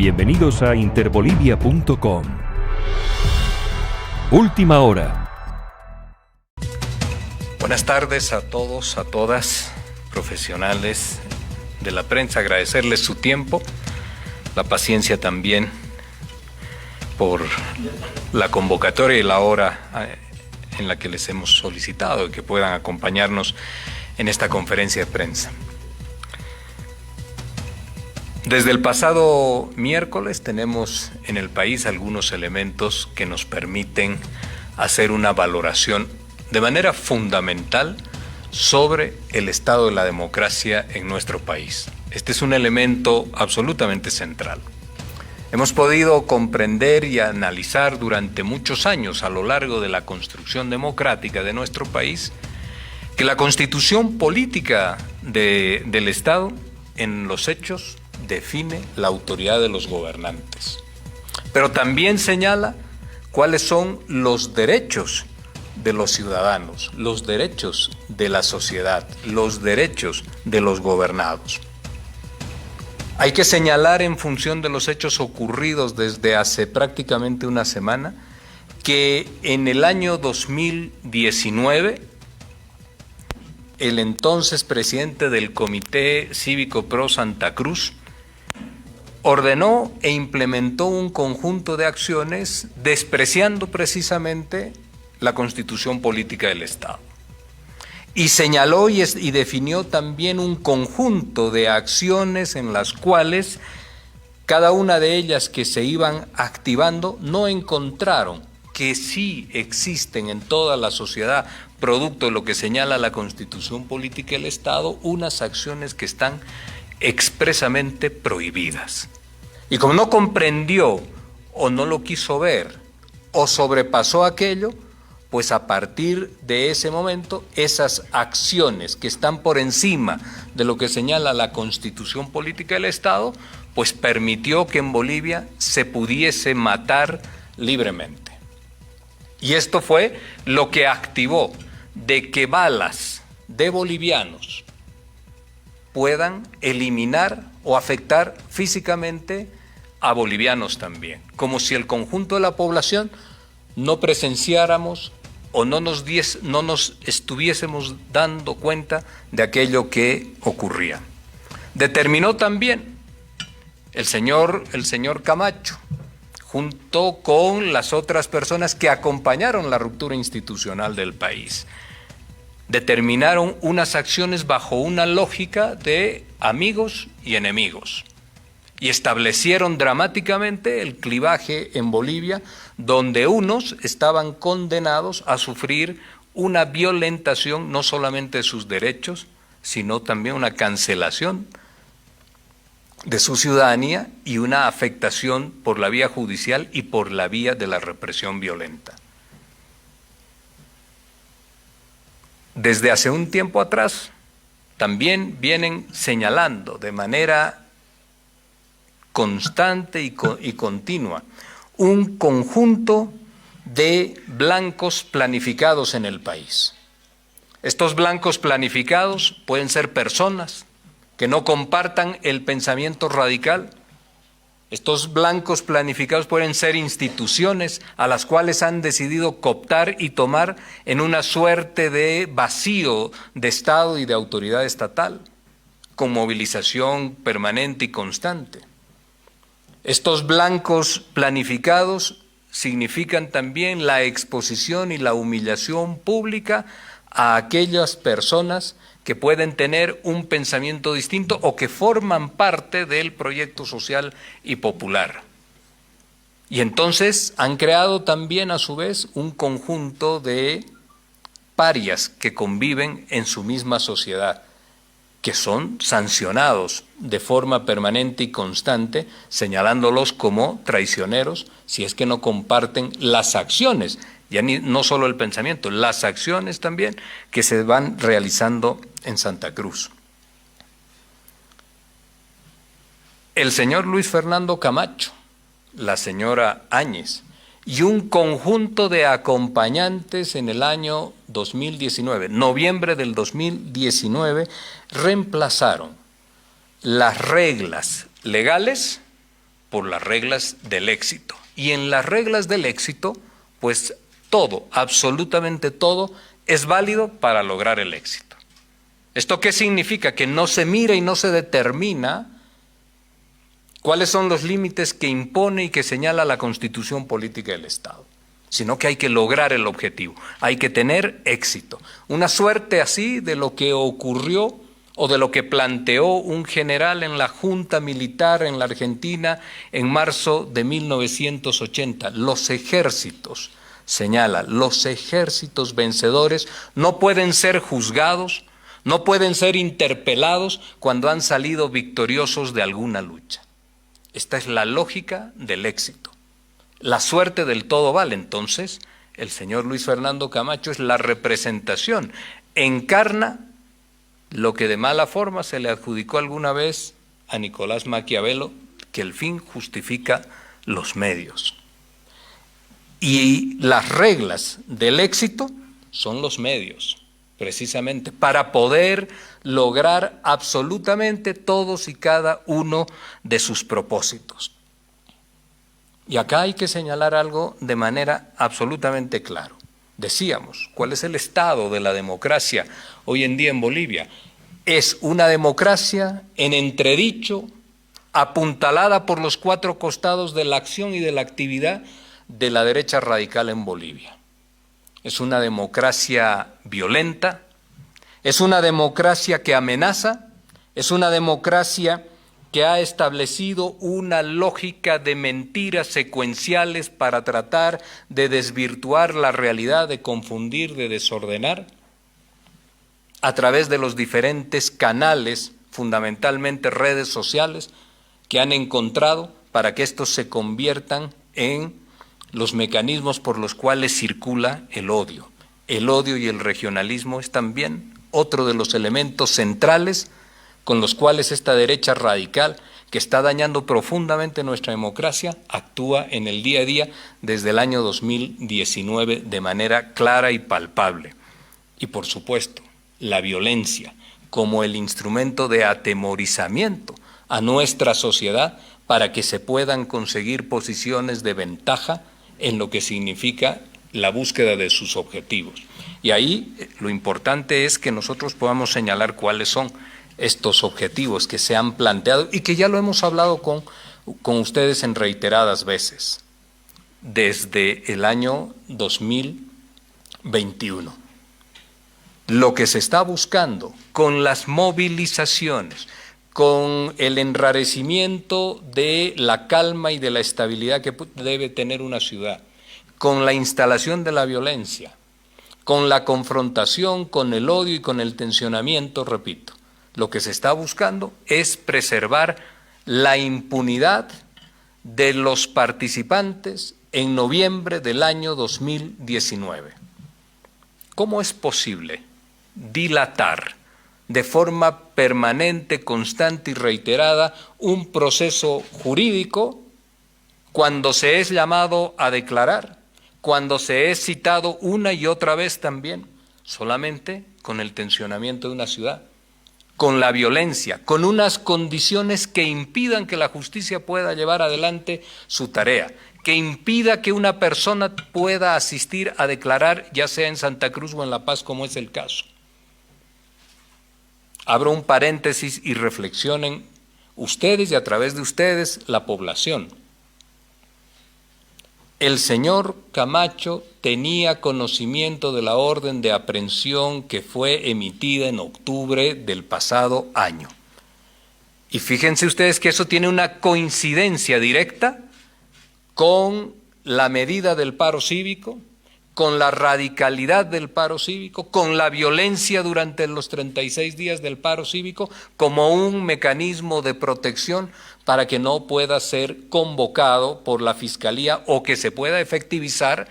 Bienvenidos a interbolivia.com. Última hora. Buenas tardes a todos, a todas, profesionales de la prensa. Agradecerles su tiempo, la paciencia también por la convocatoria y la hora en la que les hemos solicitado que puedan acompañarnos en esta conferencia de prensa. Desde el pasado miércoles tenemos en el país algunos elementos que nos permiten hacer una valoración de manera fundamental sobre el estado de la democracia en nuestro país. Este es un elemento absolutamente central. Hemos podido comprender y analizar durante muchos años a lo largo de la construcción democrática de nuestro país que la constitución política del Estado en los hechos define la autoridad de los gobernantes, pero también señala cuáles son los derechos de los ciudadanos, los derechos de la sociedad, los derechos de los gobernados. Hay que señalar, en función de los hechos ocurridos desde hace prácticamente una semana, que en el año 2019 el entonces presidente del Comité Cívico Pro Santa Cruz ordenó e implementó un conjunto de acciones despreciando precisamente la Constitución Política del Estado. Y señaló y definió también un conjunto de acciones en las cuales cada una de ellas que se iban activando no encontraron que sí existen en toda la sociedad, producto de lo que señala la Constitución Política del Estado, unas acciones que están expresamente prohibidas. Y como no comprendió o no lo quiso ver o sobrepasó aquello, pues a partir de ese momento esas acciones que están por encima de lo que señala la Constitución Política del Estado, pues permitió que en Bolivia se pudiese matar libremente. Y esto fue lo que activó de que balas de bolivianos puedan eliminar o afectar físicamente a bolivianos también, como si el conjunto de la población no presenciáramos o no nos estuviésemos dando cuenta de aquello que ocurría. Determinó también el señor Camacho, junto con las otras personas que acompañaron la ruptura institucional del país, determinaron unas acciones bajo una lógica de amigos y enemigos y establecieron dramáticamente el clivaje en Bolivia, donde unos estaban condenados a sufrir una violentación no solamente de sus derechos, sino también una cancelación de su ciudadanía y una afectación por la vía judicial y por la vía de la represión violenta. Desde hace un tiempo atrás también vienen señalando de manera constante y continua un conjunto de blancos planificados en el país. Estos blancos planificados pueden ser personas que no compartan el pensamiento radical. Estos blancos planificados pueden ser instituciones a las cuales han decidido cooptar y tomar en una suerte de vacío de Estado y de autoridad estatal, con movilización permanente y constante. Estos blancos planificados significan también la exposición y la humillación pública a aquellas personas que pueden tener un pensamiento distinto o que forman parte del proyecto social y popular. Y entonces han creado también a su vez un conjunto de parias que conviven en su misma sociedad, que son sancionados de forma permanente y constante, señalándolos como traicioneros si es que no comparten las acciones, ya no solo el pensamiento, las acciones también que se van realizando en Santa Cruz. El señor Luis Fernando Camacho, la señora Áñez y un conjunto de acompañantes en el año 2019, noviembre del 2019, reemplazaron las reglas legales por las reglas del éxito. Y en las reglas del éxito, pues todo, absolutamente todo, es válido para lograr el éxito. ¿Esto qué significa? Que no se mira y no se determina cuáles son los límites que impone y que señala la Constitución Política del Estado, sino que hay que lograr el objetivo, hay que tener éxito. Una suerte así de lo que ocurrió o de lo que planteó un general en la Junta Militar en la Argentina en marzo de 1980. Los ejércitos, señala, los ejércitos vencedores no pueden ser juzgados, no pueden ser interpelados cuando han salido victoriosos de alguna lucha. Esta es la lógica del éxito. La suerte del todo vale. Entonces, el señor Luis Fernando Camacho es la representación, encarna lo que de mala forma se le adjudicó alguna vez a Nicolás Maquiavelo, que el fin justifica los medios. Y las reglas del éxito son los medios, precisamente, para poder lograr absolutamente todos y cada uno de sus propósitos. Y acá hay que señalar algo de manera absolutamente clara. Decíamos, ¿cuál es el estado de la democracia hoy en día en Bolivia? Es una democracia en entredicho, apuntalada por los cuatro costados de la acción y de la actividad de la derecha radical en Bolivia. Es una democracia violenta, es una democracia que amenaza, es una democracia que ha establecido una lógica de mentiras secuenciales para tratar de desvirtuar la realidad, de confundir, de desordenar, a través de los diferentes canales, fundamentalmente redes sociales, que han encontrado para que estos se conviertan en los mecanismos por los cuales circula el odio. El odio y el regionalismo es también otro de los elementos centrales con los cuales esta derecha radical, que está dañando profundamente nuestra democracia, actúa en el día a día desde el año 2019 de manera clara y palpable. Y por supuesto, la violencia como el instrumento de atemorizamiento a nuestra sociedad para que se puedan conseguir posiciones de ventaja en lo que significa la búsqueda de sus objetivos. Y ahí lo importante es que nosotros podamos señalar cuáles son estos objetivos que se han planteado y que ya lo hemos hablado con ustedes en reiteradas veces, desde el año 2021. Lo que se está buscando con las movilizaciones, con el enrarecimiento de la calma y de la estabilidad que debe tener una ciudad, con la instalación de la violencia, con la confrontación, con el odio y con el tensionamiento, repito, lo que se está buscando es preservar la impunidad de los participantes en noviembre del año 2019. ¿Cómo es posible dilatar de forma permanente, constante y reiterada un proceso jurídico cuando se es llamado a declarar, cuando se es citado una y otra vez también, solamente con el tensionamiento de una ciudad, con la violencia, con unas condiciones que impidan que la justicia pueda llevar adelante su tarea, que impida que una persona pueda asistir a declarar, ya sea en Santa Cruz o en La Paz, como es el caso? Abro un paréntesis y reflexionen ustedes y a través de ustedes la población. El señor Camacho tenía conocimiento de la orden de aprehensión que fue emitida en octubre del pasado año. Y fíjense ustedes que eso tiene una coincidencia directa con la medida del paro cívico, con la radicalidad del paro cívico, con la violencia durante los 36 días del paro cívico, como un mecanismo de protección para que no pueda ser convocado por la Fiscalía o que se pueda efectivizar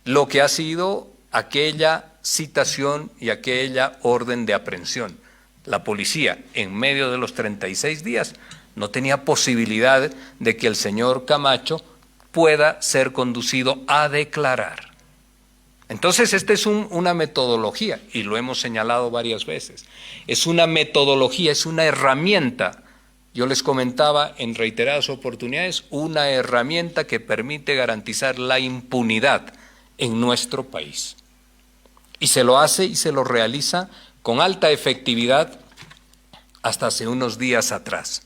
lo que ha sido aquella citación y aquella orden de aprehensión. La policía, en medio de los 36 días, no tenía posibilidad de que el señor Camacho pueda ser conducido a declarar. Entonces, esta es una metodología, y lo hemos señalado varias veces. Es una metodología, es una herramienta, Yo les comentaba en reiteradas oportunidades una herramienta que permite garantizar la impunidad en nuestro país. Y se lo hace y se lo realiza con alta efectividad hasta hace unos días atrás.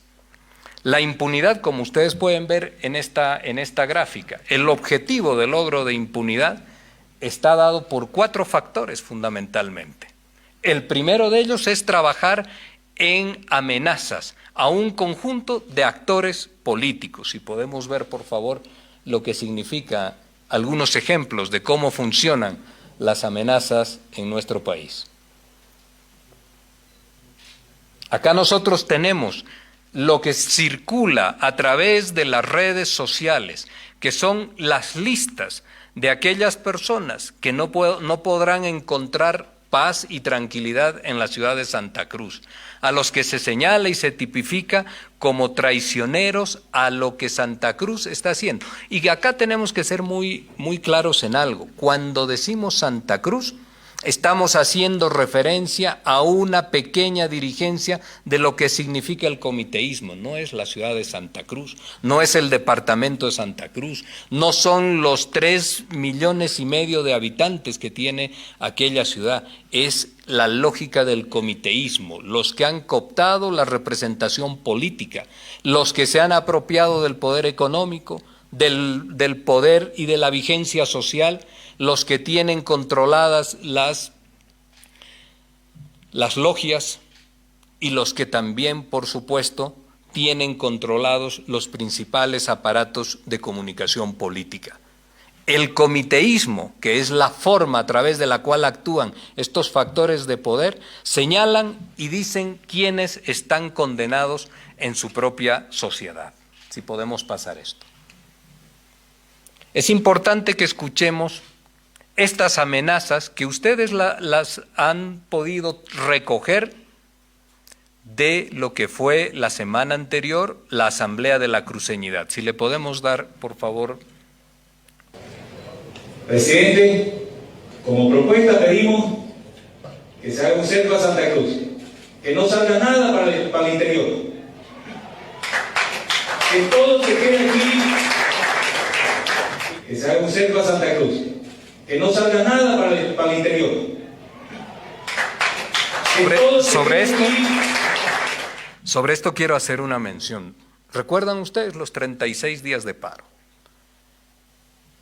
La impunidad, como ustedes pueden ver en esta gráfica, el objetivo de logro de impunidad está dado por 4 factores fundamentalmente. El primero de ellos es trabajar en amenazas a un conjunto de actores políticos. Y podemos ver, por favor, lo que significa algunos ejemplos de cómo funcionan las amenazas en nuestro país. Acá nosotros tenemos lo que circula a través de las redes sociales, que son las listas de aquellas personas que no podrán encontrar paz y tranquilidad en la ciudad de Santa Cruz, a los que se señala y se tipifica como traicioneros a lo que Santa Cruz está haciendo. Y acá tenemos que ser muy claros en algo. Cuando decimos Santa Cruz, estamos haciendo referencia a una pequeña dirigencia de lo que significa el comiteísmo. No es la ciudad de Santa Cruz, no es el departamento de Santa Cruz, no son los 3,5 millones de habitantes que tiene aquella ciudad. Es la lógica del comiteísmo, los que han cooptado la representación política, los que se han apropiado del poder económico, del poder y de la vigencia social, los que tienen controladas las logias y los que también, por supuesto, tienen controlados los principales aparatos de comunicación política. El comiteísmo, que es la forma a través de la cual actúan estos factores de poder, señalan y dicen quiénes están condenados en su propia sociedad. Si podemos pasar esto. Es importante que escuchemos estas amenazas que ustedes las han podido recoger de lo que fue la semana anterior la Asamblea de la Cruceñidad. Si le podemos dar, por favor. Presidente, como propuesta pedimos que se haga un cerco a Santa Cruz, que no salga nada para el interior, que todo se quede aquí, que se haga un cerco a Santa Cruz, que no salga nada para el interior. Sobre esto quiero hacer una mención. ¿Recuerdan ustedes los 36 días de paro?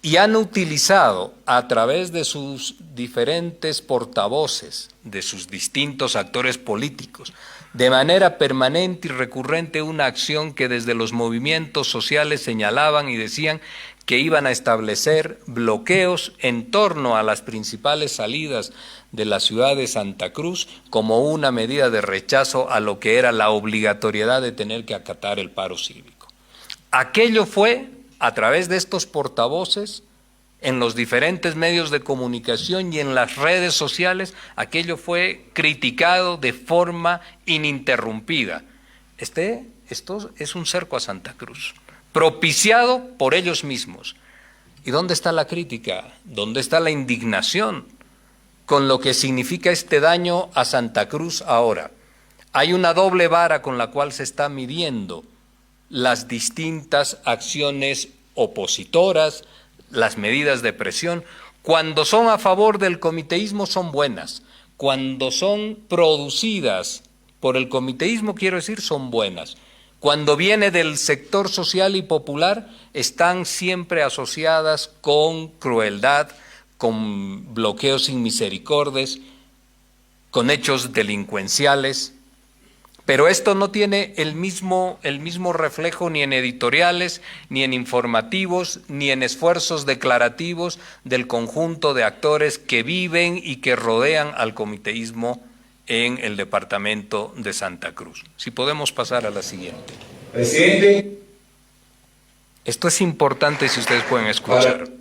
Y han utilizado a través de sus diferentes portavoces, de sus distintos actores políticos, de manera permanente y recurrente una acción que desde los movimientos sociales señalaban y decían que iban a establecer bloqueos en torno a las principales salidas de la ciudad de Santa Cruz como una medida de rechazo a lo que era la obligatoriedad de tener que acatar el paro cívico. Aquello fue, a través de estos portavoces, en los diferentes medios de comunicación y en las redes sociales, aquello fue criticado de forma ininterrumpida. Esto es un cerco a Santa Cruz, propiciado por ellos mismos. ¿Y dónde está la crítica? ¿Dónde está la indignación con lo que significa este daño a Santa Cruz ahora? Hay una doble vara con la cual se está midiendo las distintas acciones opositoras, las medidas de presión. Cuando son a favor del comiteísmo son buenas, cuando son producidas por el comiteísmo, quiero decir, son buenas. Cuando viene del sector social y popular, están siempre asociadas con crueldad, con bloqueos sin misericordias, con hechos delincuenciales. Pero esto no tiene el mismo reflejo ni en editoriales, ni en informativos, ni en esfuerzos declarativos del conjunto de actores que viven y que rodean al comiteísmo en el departamento de Santa Cruz. Si podemos pasar a la siguiente. Presidente. Esto es importante si ustedes pueden escuchar. Para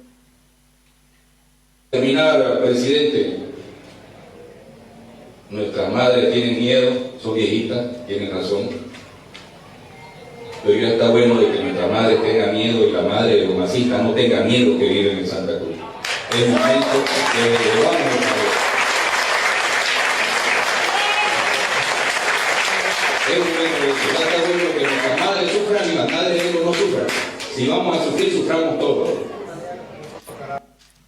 terminar, presidente. Nuestras madres tienen miedo, son viejitas, tienen razón. Pero ya está bueno de que nuestras madres tengan miedo y la madre de los masistas no tenga miedo que viven en Santa Cruz. Es momento que elevamos nuestra voz. Es momento de que ya está bueno que nuestras Si vamos a sufrir, suframos todos.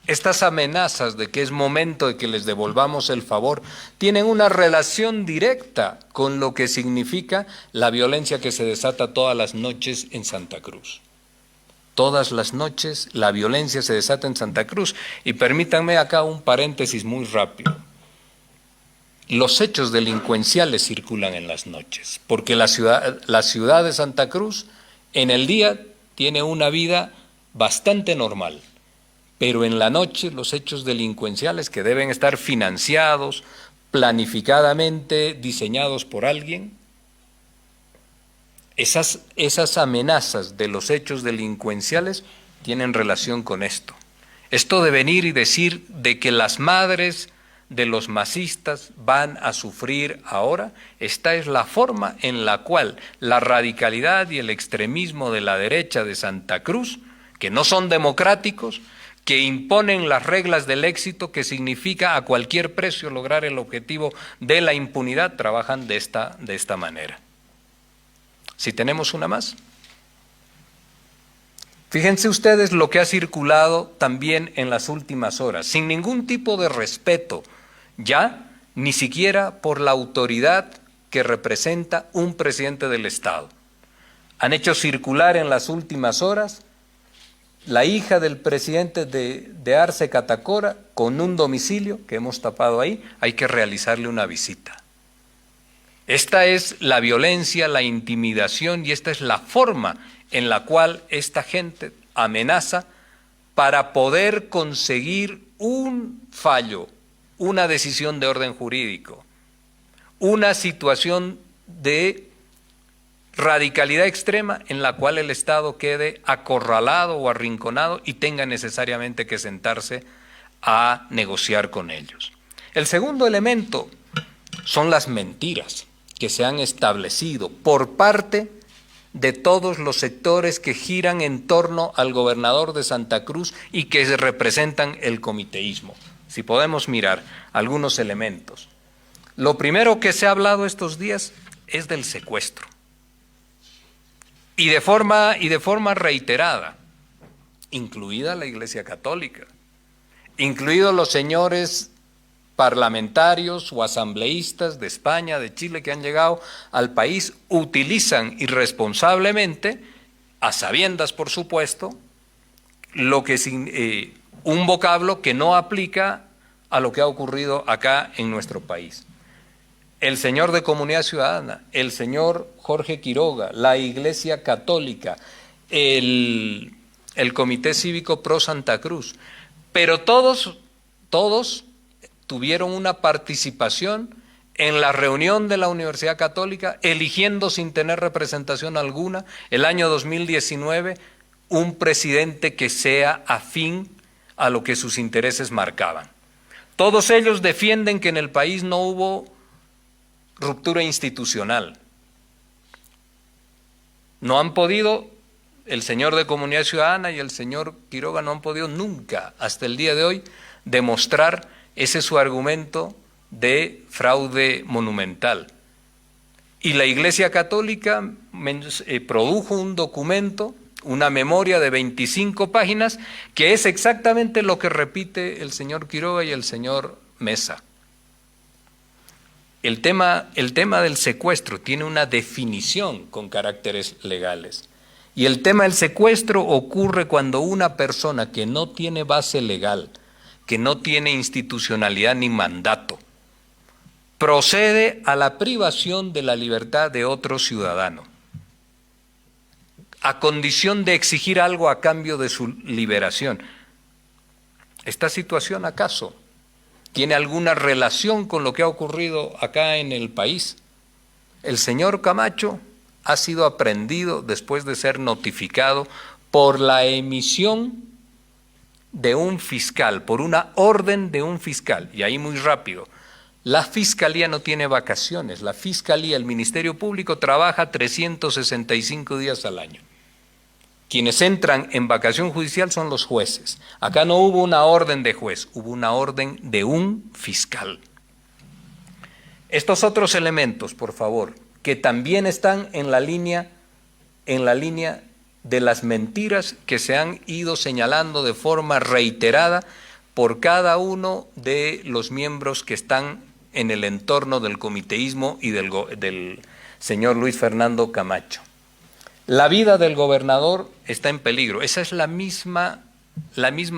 Estas amenazas de que es momento de que les devolvamos el favor tienen una relación directa con lo que significa la violencia que se desata todas las noches en Santa Cruz. Todas las noches la violencia se desata en Santa Cruz. Y permítanme acá un paréntesis muy rápido. Los hechos delincuenciales circulan en las noches, porque la ciudad de Santa Cruz en el día tiene una vida bastante normal, pero en la noche los hechos delincuenciales, que deben estar financiados, planificadamente diseñados por alguien, esas amenazas de los hechos delincuenciales tienen relación con esto. Esto de venir y decir de que las madres de los masistas van a sufrir ahora, esta es la forma en la cual la radicalidad y el extremismo de la derecha de Santa Cruz, que no son democráticos, que imponen las reglas del éxito, que significa a cualquier precio lograr el objetivo de la impunidad, trabajan de esta manera. Si tenemos una más. Fíjense ustedes lo que ha circulado también en las últimas horas, sin ningún tipo de respeto, ya ni siquiera por la autoridad que representa un presidente del Estado. Han hecho circular en las últimas horas la hija del presidente de Arce Catacora con un domicilio que hemos tapado ahí, hay que realizarle una visita. Esta es la violencia, la intimidación y esta es la forma en la cual esta gente amenaza para poder conseguir un fallo, una decisión de orden jurídico, una situación de radicalidad extrema en la cual el Estado quede acorralado o arrinconado y tenga necesariamente que sentarse a negociar con ellos. El segundo elemento son las mentiras que se han establecido por parte de todos los sectores que giran en torno al gobernador de Santa Cruz y que representan el comiteísmo. Si podemos mirar algunos elementos. Lo primero que se ha hablado estos días es del secuestro. Y de forma reiterada, incluida la Iglesia Católica, incluidos los señores parlamentarios o asambleístas de España, de Chile, que han llegado al país, utilizan irresponsablemente, a sabiendas por supuesto, un vocablo que no aplica a lo que ha ocurrido acá en nuestro país. El señor de Comunidad Ciudadana, el señor Jorge Quiroga, la Iglesia Católica, el Comité Cívico Pro Santa Cruz, pero todos tuvieron una participación en la reunión de la Universidad Católica, eligiendo sin tener representación alguna, el año 2019, un presidente que sea afín a lo que sus intereses marcaban. Todos ellos defienden que en el país no hubo ruptura institucional. No han podido, el señor de Comunidad Ciudadana y el señor Quiroga no han podido nunca, hasta el día de hoy, demostrar ese su argumento de fraude monumental. Y la Iglesia Católica produjo un documento, una memoria de 25 páginas, que es exactamente lo que repite el señor Quiroga y el señor Mesa. El tema del secuestro tiene una definición con caracteres legales. Y el tema del secuestro ocurre cuando una persona que no tiene base legal, que no tiene institucionalidad ni mandato, procede a la privación de la libertad de otro ciudadano, a condición de exigir algo a cambio de su liberación. ¿Esta situación acaso tiene alguna relación con lo que ha ocurrido acá en el país? El señor Camacho ha sido aprehendido después de ser notificado por la emisión de un fiscal, por una orden de un fiscal. Y ahí muy rápido, la Fiscalía no tiene vacaciones, la Fiscalía, el Ministerio Público trabaja 365 días al año. Quienes entran en vacación judicial son los jueces. Acá no hubo una orden de juez, hubo una orden de un fiscal. Estos otros elementos, por favor, que también están en la línea de las mentiras que se han ido señalando de forma reiterada por cada uno de los miembros que están en el entorno del comiteísmo y del señor Luis Fernando Camacho. La vida del gobernador está en peligro. Esa es la misma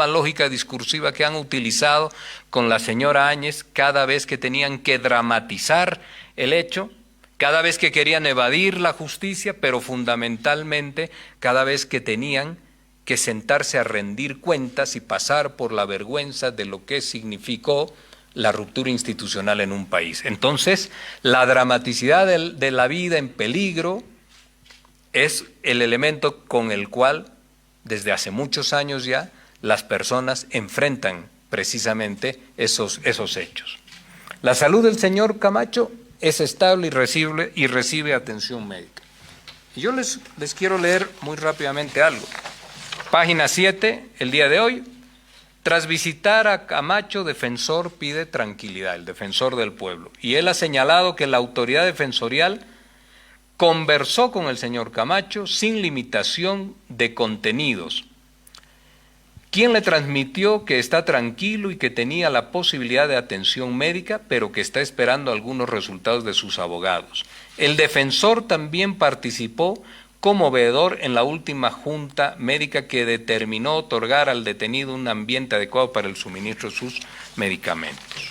lógica discursiva que han utilizado con la señora Áñez cada vez que tenían que dramatizar el hecho, cada vez que querían evadir la justicia, pero fundamentalmente cada vez que tenían que sentarse a rendir cuentas y pasar por la vergüenza de lo que significó la ruptura institucional en un país. Entonces, la dramaticidad de la vida en peligro es el elemento con el cual, desde hace muchos años ya, las personas enfrentan precisamente esos hechos. La salud del señor Camacho es estable y recibe atención médica. Y yo les quiero leer muy rápidamente algo. Página 7, el día de hoy. Tras visitar a Camacho, defensor pide tranquilidad, el defensor del pueblo. Y él ha señalado que la autoridad defensorial conversó con el señor Camacho sin limitación de contenidos, quien le transmitió que está tranquilo y que tenía la posibilidad de atención médica, pero que está esperando algunos resultados de sus abogados. El defensor también participó como veedor en la última junta médica que determinó otorgar al detenido un ambiente adecuado para el suministro de sus medicamentos.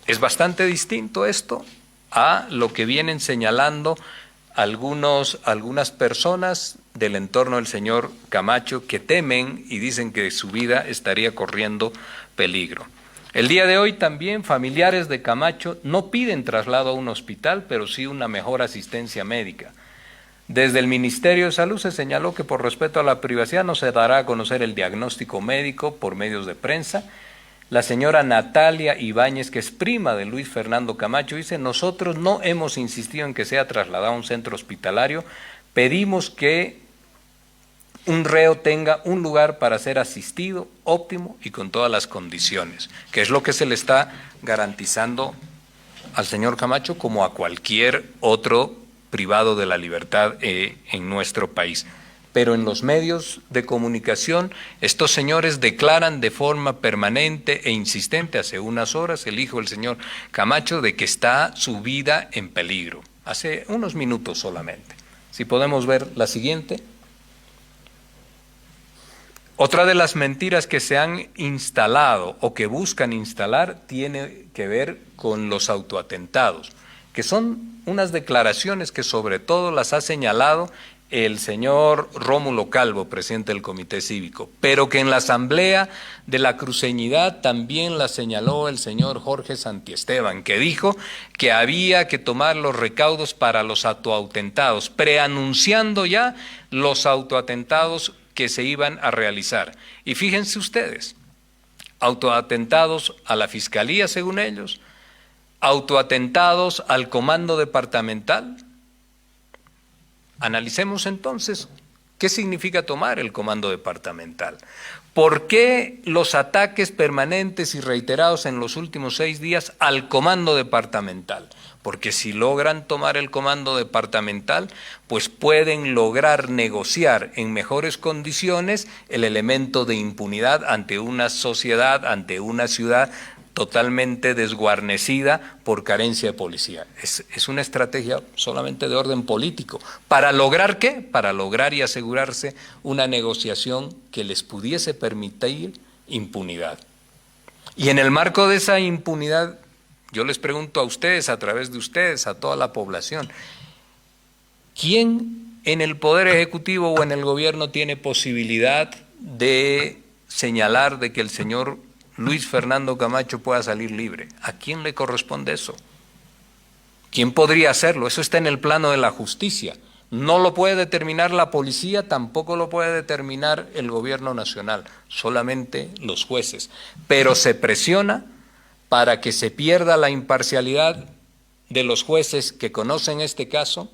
Es bastante distinto esto a lo que vienen señalando algunas personas del entorno del señor Camacho que temen y dicen que su vida estaría corriendo peligro. El día de hoy también familiares de Camacho no piden traslado a un hospital, pero sí una mejor asistencia médica. Desde el Ministerio de Salud se señaló que por respeto a la privacidad no se dará a conocer el diagnóstico médico por medios de prensa. La señora Natalia Ibáñez, que es prima de Luis Fernando Camacho, dice: nosotros no hemos insistido en que sea trasladado a un centro hospitalario, pedimos que un reo tenga un lugar para ser asistido óptimo y con todas las condiciones, que es lo que se le está garantizando al señor Camacho como a cualquier otro privado de la libertad en nuestro país. Pero en los medios de comunicación estos señores declaran de forma permanente e insistente, hace unas horas el hijo del señor Camacho, de que está su vida en peligro, hace unos minutos solamente. Si podemos ver la siguiente. Otra de las mentiras que se han instalado o que buscan instalar tiene que ver con los autoatentados, que son unas declaraciones que sobre todo las ha señalado el señor Rómulo Calvo, presidente del Comité Cívico, pero que en la Asamblea de la Cruceñidad también la señaló el señor Jorge Santiesteban, que dijo que había que tomar los recaudos para los autoatentados, preanunciando ya los autoatentados que se iban a realizar. Y fíjense ustedes, autoatentados a la Fiscalía, según ellos, autoatentados al Comando Departamental. Analicemos entonces qué significa tomar el Comando Departamental. ¿Por qué los ataques permanentes y reiterados en los últimos 6 días al Comando Departamental? Porque si logran tomar el Comando Departamental, pues pueden lograr negociar en mejores condiciones el elemento de impunidad ante una sociedad, ante una ciudad totalmente desguarnecida por carencia de policía. Es una estrategia solamente de orden político. ¿Para lograr qué? Para lograr y asegurarse una negociación que les pudiese permitir impunidad. Y en el marco de esa impunidad, yo les pregunto a ustedes, a través de ustedes, a toda la población, ¿quién en el Poder Ejecutivo o en el gobierno tiene posibilidad de señalar de que el señor Luis Fernando Camacho pueda salir libre? ¿A quién le corresponde eso? ¿Quién podría hacerlo? Eso está en el plano de la justicia. No lo puede determinar la policía, tampoco lo puede determinar el gobierno nacional, solamente los jueces. Pero se presiona para que se pierda la imparcialidad de los jueces que conocen este caso,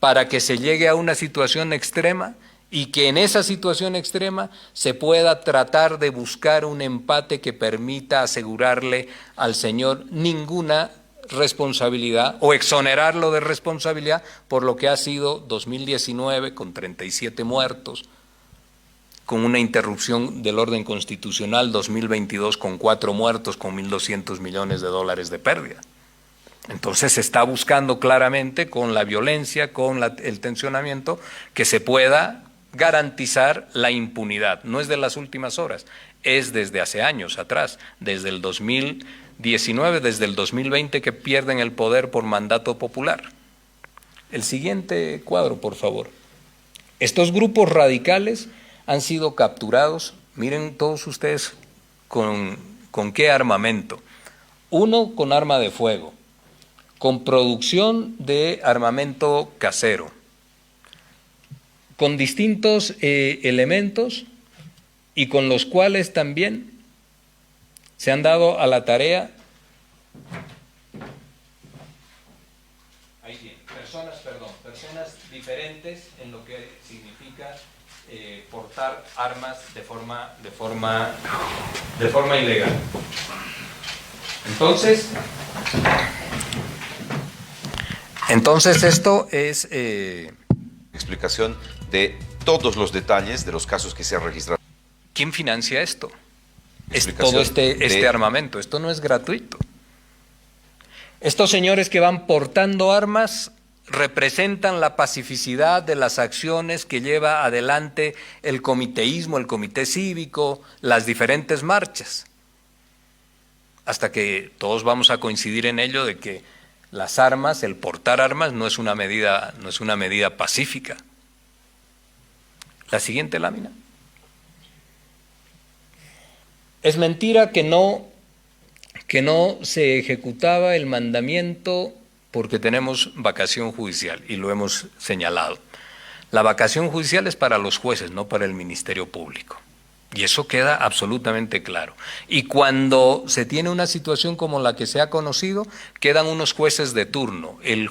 para que se llegue a una situación extrema y que en esa situación extrema se pueda tratar de buscar un empate que permita asegurarle al señor ninguna responsabilidad o exonerarlo de responsabilidad por lo que ha sido 2019 con 37 muertos, con una interrupción del orden constitucional, 2022 con 4 muertos, con 1.200 millones de dólares de pérdida. Entonces se está buscando claramente con la violencia, con el tensionamiento, que se pueda garantizar la impunidad. No es de las últimas horas, es desde hace años atrás, desde el 2019, desde el 2020 que pierden el poder por mandato popular. El siguiente cuadro, por favor. Estos grupos radicales han sido capturados, miren todos ustedes con qué armamento. Uno con arma de fuego, con producción de armamento casero, con distintos elementos y con los cuales también se han dado a la tarea. Ahí tienen, personas diferentes en lo que significa portar armas de forma ilegal. Entonces esto es explicación de todos los detalles de los casos que se han registrado. ¿Quién financia esto? Es todo este armamento. Esto no es gratuito. Estos señores que van portando armas representan la pacificidad de las acciones que lleva adelante el comiteísmo, el comité cívico, las diferentes marchas. Hasta que todos vamos a coincidir en ello de que las armas, el portar armas no es una medida pacífica. La siguiente lámina. Es mentira que no se ejecutaba el mandamiento porque tenemos vacación judicial y lo hemos señalado. La vacación judicial es para los jueces, no para el Ministerio Público. Y eso queda absolutamente claro. Y cuando se tiene una situación como la que se ha conocido, quedan unos jueces de turno. El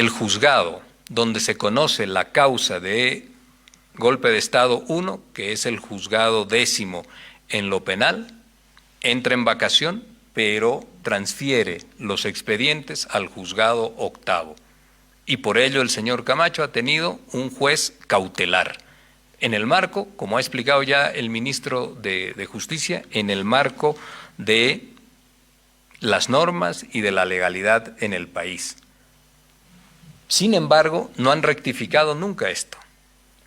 juzgado donde se conoce la causa de golpe de Estado 1, que es el juzgado 10º en lo penal, entra en vacación, pero transfiere los expedientes al juzgado 8º. Y por ello el señor Camacho ha tenido un juez cautelar. En el marco, como ha explicado ya el ministro de Justicia, en el marco de las normas y de la legalidad en el país. Sin embargo, no han rectificado nunca esto.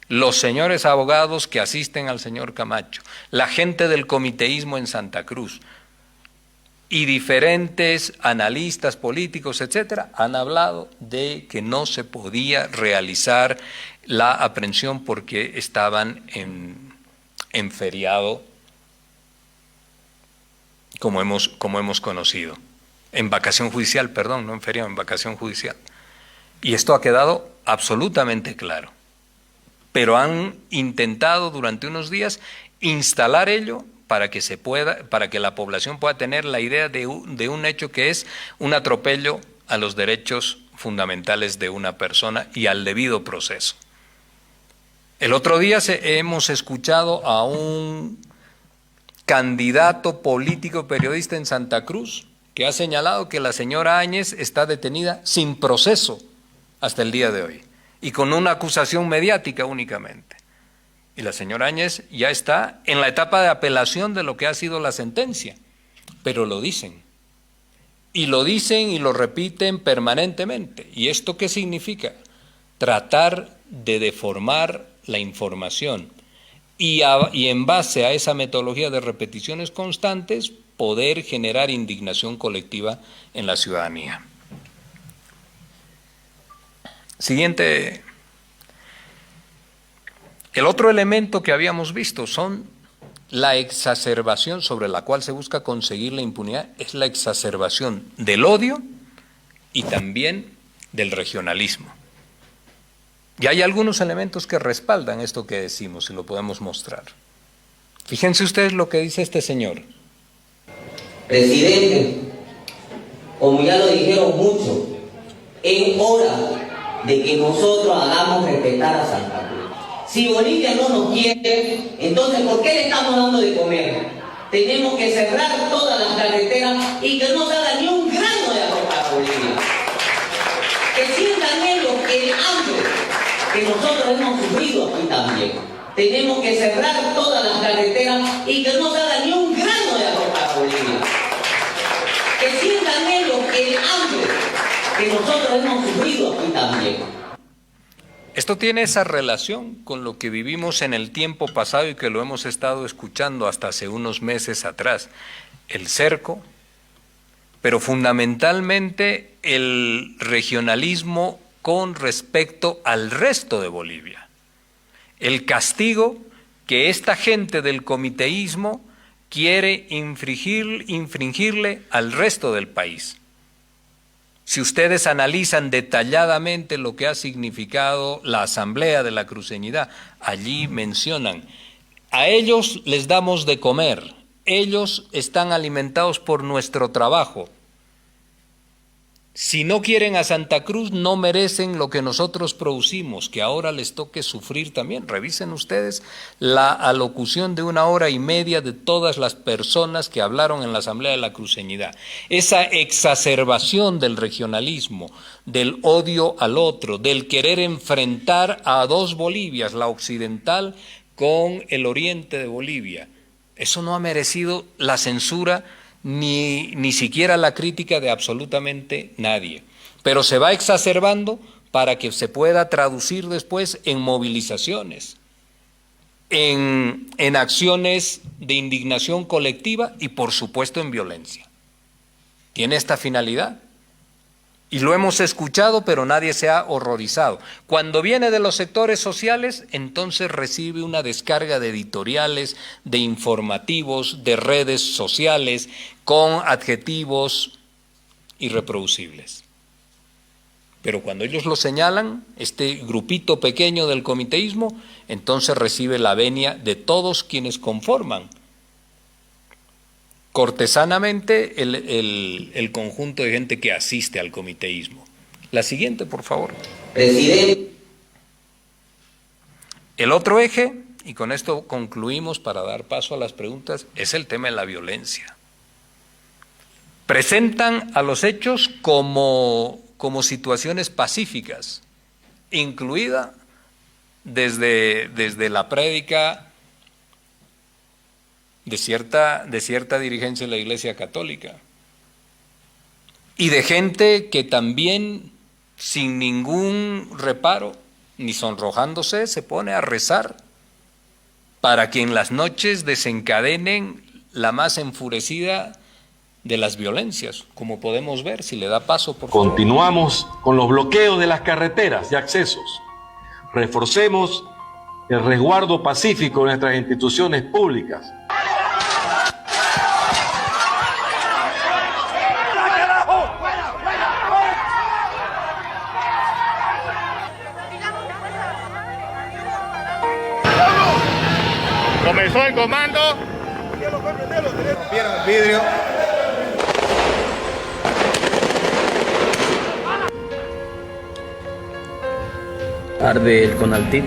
Los señores abogados que asisten al señor Camacho, la gente del comiteísmo en Santa Cruz y diferentes analistas políticos, etcétera, han hablado de que no se podía realizar la aprehensión porque estaban en feriado, como hemos conocido. En vacación judicial, perdón, no en feriado, en vacación judicial. Y esto ha quedado absolutamente claro. Pero han intentado durante unos días instalar ello para que la población pueda tener la idea de un hecho que es un atropello a los derechos fundamentales de una persona y al debido proceso. El otro día hemos escuchado a un candidato político periodista en Santa Cruz que ha señalado que la señora Áñez está detenida sin proceso hasta el día de hoy y con una acusación mediática únicamente. Y la señora Áñez ya está en la etapa de apelación de lo que ha sido la sentencia, pero lo dicen. Y lo dicen y lo repiten permanentemente. ¿Y esto qué significa? Tratar de deformar la información y en base a esa metodología de repeticiones constantes poder generar indignación colectiva en la ciudadanía. Siguiente. El otro elemento que habíamos visto son la exacerbación sobre la cual se busca conseguir la impunidad, es la exacerbación del odio y también del regionalismo. Y hay algunos elementos que respaldan esto que decimos y lo podemos mostrar. Fíjense ustedes lo que dice este señor. Presidente, como ya lo dijeron mucho, es hora de que nosotros hagamos respetar a Santa Cruz. Si Bolivia no nos quiere, entonces ¿por qué le estamos dando de comer? Tenemos que cerrar todas las carreteras y que no se haga ni un grano de arroz para Bolivia. Que sientan ellos el hambre que nosotros hemos sufrido aquí también. Tenemos que cerrar todas las carreteras y que no se haga ni un grano de arroz para Bolivia. Que sientan ellos el hambre que nosotros hemos sufrido aquí también. Esto tiene esa relación con lo que vivimos en el tiempo pasado y que lo hemos estado escuchando hasta hace unos meses atrás. El cerco, pero fundamentalmente el regionalismo con respecto al resto de Bolivia. El castigo que esta gente del comiteísmo quiere infringirle al resto del país. Si ustedes analizan detalladamente lo que ha significado la Asamblea de la Cruceñidad, allí mencionan, a ellos les damos de comer, ellos están alimentados por nuestro trabajo. Si no quieren a Santa Cruz, no merecen lo que nosotros producimos, que ahora les toque sufrir también. Revisen ustedes la alocución de 1 hora y media de todas las personas que hablaron en la Asamblea de la Cruceñidad. Esa exacerbación del regionalismo, del odio al otro, del querer enfrentar a dos Bolivias, la occidental con el oriente de Bolivia. Eso no ha merecido la censura ni siquiera la crítica de absolutamente nadie. Pero se va exacerbando para que se pueda traducir después en movilizaciones, en acciones de indignación colectiva y por supuesto en violencia. Tiene esta finalidad. Y lo hemos escuchado, pero nadie se ha horrorizado. Cuando viene de los sectores sociales, entonces recibe una descarga de editoriales, de informativos, de redes sociales, con adjetivos irreproducibles. Pero cuando ellos lo señalan, este grupito pequeño del comiteísmo, entonces recibe la venia de todos quienes conforman cortesanamente el conjunto de gente que asiste al comiteísmo. La siguiente, por favor. Presidente. El otro eje, y con esto concluimos para dar paso a las preguntas, es el tema de la violencia. Presentan a los hechos como situaciones pacíficas, incluida desde la prédica de cierta dirigencia de la Iglesia Católica y de gente que también sin ningún reparo ni sonrojándose se pone a rezar para que en las noches desencadenen la más enfurecida de las violencias, como podemos ver, si le da paso, por favor. Continuamos con los bloqueos de las carreteras y accesos. Reforcemos el resguardo pacífico de nuestras instituciones públicas. Comenzó el comando. Rompieron el vidrio. Arde el Conaltip,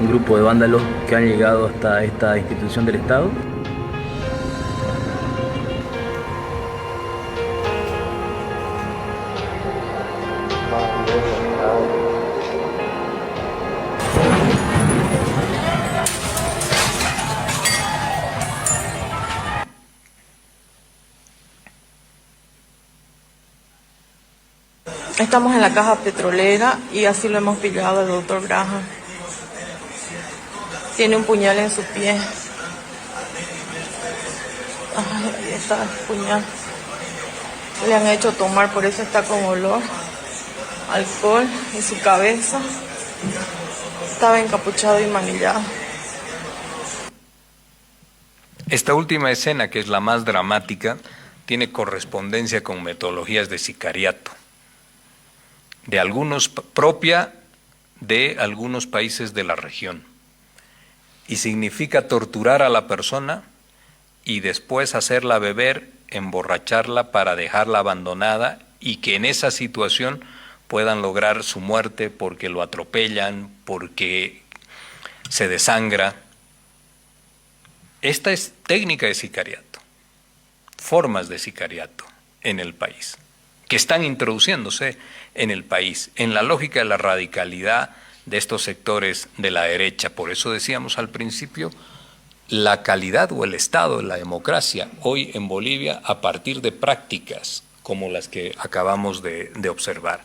un grupo de vándalos que han llegado hasta esta institución del Estado. Estamos en la caja petrolera y así lo hemos pillado al doctor Graham. Tiene un puñal en su pie. Ay, ahí está el puñal. Le han hecho tomar, por eso está con olor. Alcohol en su cabeza. Estaba encapuchado y manillado. Esta última escena, que es la más dramática, tiene correspondencia con metodologías de sicariato, propia de algunos países de la región, y significa torturar a la persona y después hacerla beber, emborracharla para dejarla abandonada y que en esa situación puedan lograr su muerte porque lo atropellan, porque se desangra. Esta es técnica de sicariato, formas de sicariato en el país, que están introduciéndose en el país, en la lógica de la radicalidad de estos sectores de la derecha. Por eso decíamos al principio, la calidad o el estado de la democracia hoy en Bolivia a partir de prácticas como las que acabamos de observar.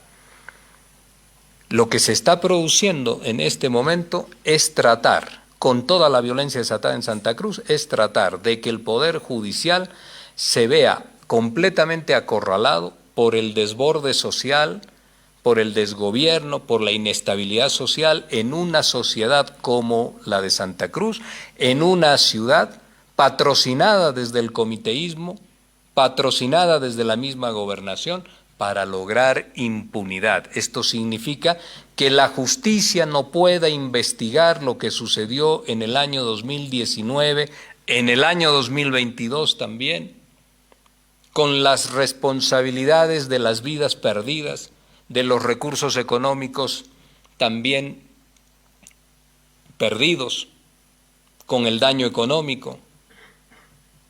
Lo que se está produciendo en este momento es tratar, con toda la violencia desatada en Santa Cruz, es tratar de que el Poder Judicial se vea completamente acorralado por el desborde social, por el desgobierno, por la inestabilidad social en una sociedad como la de Santa Cruz, en una ciudad patrocinada desde el comiteísmo, patrocinada desde la misma gobernación, para lograr impunidad. Esto significa que la justicia no pueda investigar lo que sucedió en el año 2019, en el año 2022 también, con las responsabilidades de las vidas perdidas, de los recursos económicos también perdidos, con el daño económico.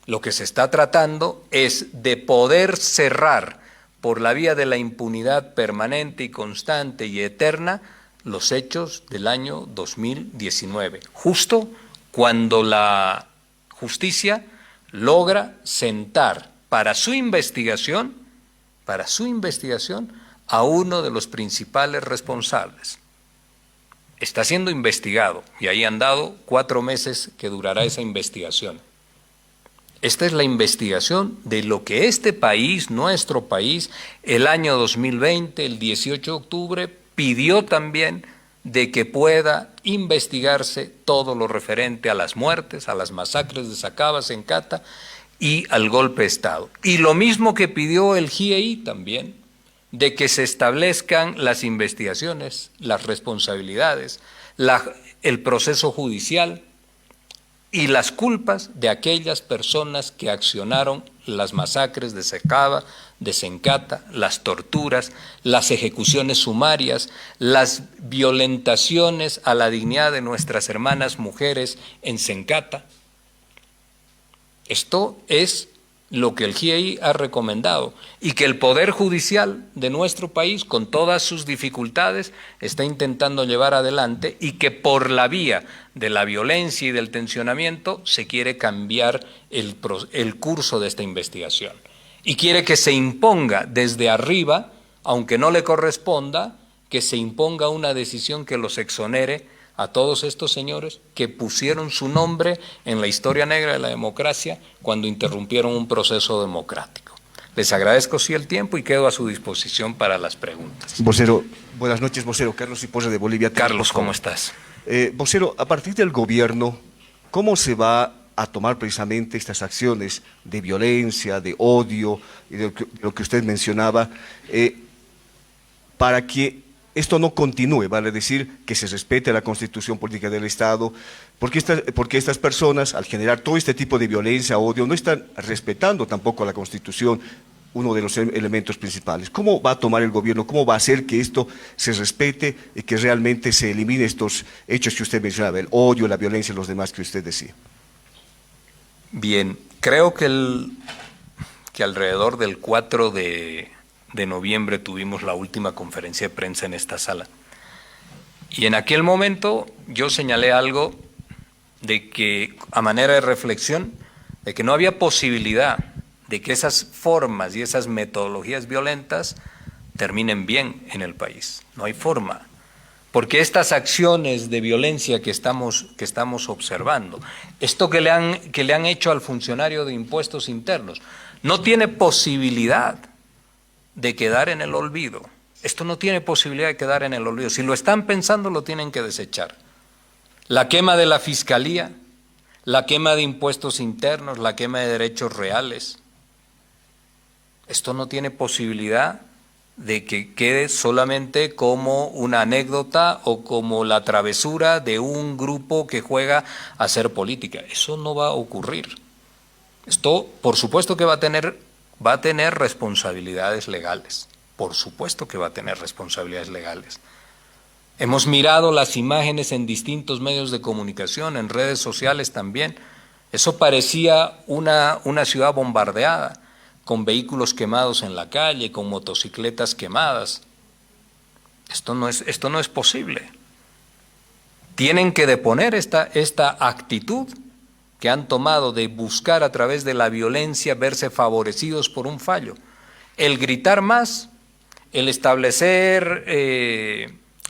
Lo que se está tratando es de poder cerrar por la vía de la impunidad permanente y constante y eterna los hechos del año 2019, justo cuando la justicia logra sentar para su investigación a uno de los principales responsables. Está siendo investigado y ahí han dado 4 meses que durará esa investigación. Esta es la investigación de lo que este país, nuestro país, el año 2020, el 18 de octubre, pidió también de que pueda investigarse todo lo referente a las muertes, a las masacres de Sacaba, Sencata y al golpe de Estado. Y lo mismo que pidió el GIEI también, de que se establezcan las investigaciones, las responsabilidades, el proceso judicial y las culpas de aquellas personas que accionaron las masacres de Sacaba, de Sencata, las torturas, las ejecuciones sumarias, las violentaciones a la dignidad de nuestras hermanas mujeres en Sencata. Esto es lo que el GIEI ha recomendado y que el Poder Judicial de nuestro país, con todas sus dificultades, está intentando llevar adelante y que por la vía de la violencia y del tensionamiento se quiere cambiar el curso de esta investigación y quiere que se imponga desde arriba, aunque no le corresponda, que se imponga una decisión que los exonere a todos estos señores que pusieron su nombre en la historia negra de la democracia cuando interrumpieron un proceso democrático. Les agradezco el tiempo y quedo a su disposición para las preguntas. Vocero, buenas noches, vocero. Carlos Iposa de Bolivia. Carlos, ¿cómo estás? Vocero, a partir del gobierno, ¿cómo se va a tomar precisamente estas acciones de violencia, de odio y de lo que usted mencionaba, para que esto no continúe, vale decir, que se respete la Constitución Política del Estado, porque estas personas, al generar todo este tipo de violencia, odio, no están respetando tampoco la Constitución, uno de los elementos principales? ¿Cómo va a tomar el gobierno, cómo va a hacer que esto se respete y que realmente se elimine estos hechos que usted mencionaba, el odio, la violencia y los demás que usted decía? Bien, creo que alrededor del 4 de noviembre tuvimos la última conferencia de prensa en esta sala. Y en aquel momento yo señalé algo de que, a manera de reflexión, de que no había posibilidad de que esas formas y esas metodologías violentas terminen bien en el país. No hay forma. Porque estas acciones de violencia que estamos observando, esto que le han hecho al funcionario de impuestos internos, no tiene posibilidad de quedar en el olvido. Esto no tiene posibilidad de quedar en el olvido. Si lo están pensando, lo tienen que desechar. La quema de la Fiscalía, la quema de impuestos internos, la quema de derechos reales. Esto no tiene posibilidad de que quede solamente como una anécdota o como la travesura de un grupo que juega a hacer política. Eso no va a ocurrir. Esto, por supuesto que va a tener responsabilidades legales. Por supuesto que va a tener responsabilidades legales. Hemos mirado las imágenes en distintos medios de comunicación, en redes sociales también. Eso parecía una ciudad bombardeada, con vehículos quemados en la calle, con motocicletas quemadas. Esto no es posible. Tienen que deponer esta actitud que han tomado de buscar a través de la violencia verse favorecidos por un fallo. El gritar más, el establecer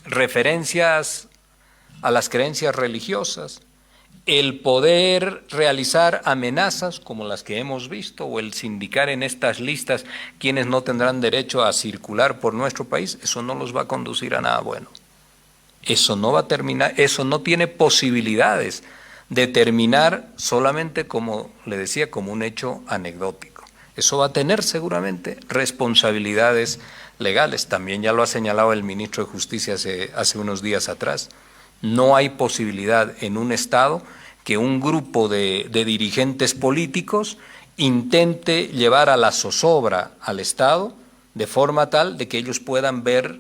referencias a las creencias religiosas, el poder realizar amenazas como las que hemos visto o el sindicar en estas listas quienes no tendrán derecho a circular por nuestro país, eso no los va a conducir a nada bueno. Eso no va a terminar, eso no tiene posibilidades de terminar solamente, como le decía, como un hecho anecdótico. Eso va a tener seguramente responsabilidades legales. También ya lo ha señalado el ministro de Justicia hace unos días atrás. No hay posibilidad en un Estado que un grupo de dirigentes políticos intente llevar a la zozobra al Estado de forma tal de que ellos puedan ver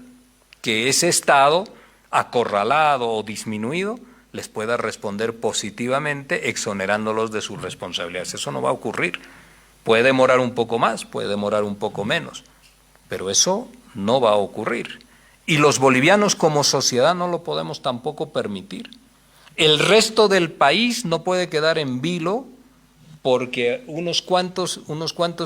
que ese Estado acorralado o disminuido les pueda responder positivamente exonerándolos de sus responsabilidades. Eso no va a ocurrir. Puede demorar un poco más, puede demorar un poco menos, pero eso no va a ocurrir. Y los bolivianos como sociedad no lo podemos tampoco permitir. El resto del país no puede quedar en vilo porque unos cuantos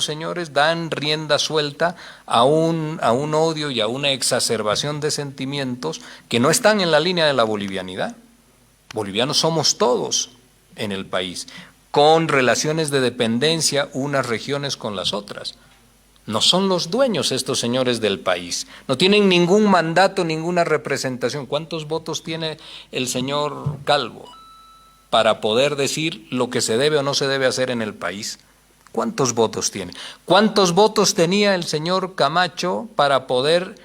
señores dan rienda suelta a un odio y a una exacerbación de sentimientos que no están en la línea de la bolivianidad. Bolivianos somos todos en el país, con relaciones de dependencia unas regiones con las otras. No son los dueños estos señores del país, no tienen ningún mandato, ninguna representación. ¿Cuántos votos tiene el señor Calvo para poder decir lo que se debe o no se debe hacer en el país? ¿Cuántos votos tiene? ¿Cuántos votos tenía el señor Camacho para poder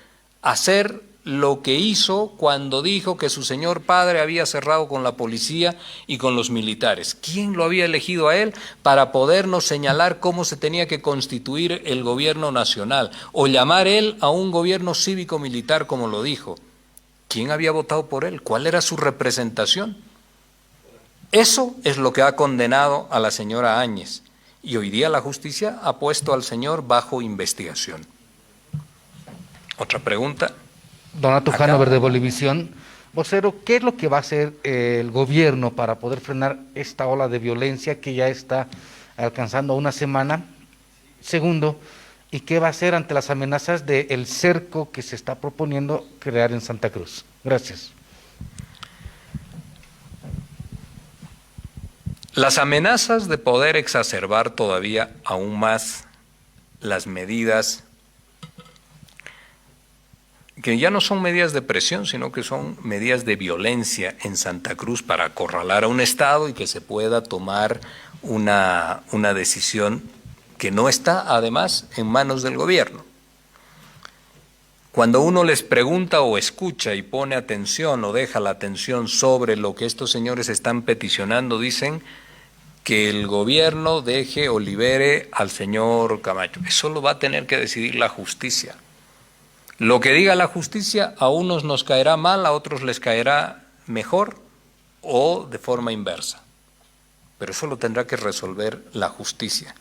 hacer lo que hizo cuando dijo que su señor padre había cerrado con la policía y con los militares? ¿Quién lo había elegido a él para podernos señalar cómo se tenía que constituir el gobierno nacional o llamar él a un gobierno cívico-militar como lo dijo? ¿Quién había votado por él? ¿Cuál era su representación? Eso es lo que ha condenado a la señora Áñez y hoy día la justicia ha puesto al señor bajo investigación. ¿Otra pregunta? Donato Hanover de Bolivisión. Vocero, ¿qué es lo que va a hacer el gobierno para poder frenar esta ola de violencia que ya está alcanzando una semana? Segundo, ¿y qué va a hacer ante las amenazas del cerco que se está proponiendo crear en Santa Cruz? Gracias. Las amenazas de poder exacerbar todavía aún más las medidas que ya no son medidas de presión, sino que son medidas de violencia en Santa Cruz para acorralar a un Estado y que se pueda tomar una decisión que no está además en manos del gobierno. Cuando uno les pregunta o escucha y pone atención o deja la atención sobre lo que estos señores están peticionando, dicen que el gobierno deje o libere al señor Camacho. Eso lo va a tener que decidir la justicia. Lo que diga la justicia a unos nos caerá mal, a otros les caerá mejor o de forma inversa. Pero eso lo tendrá que resolver la justicia.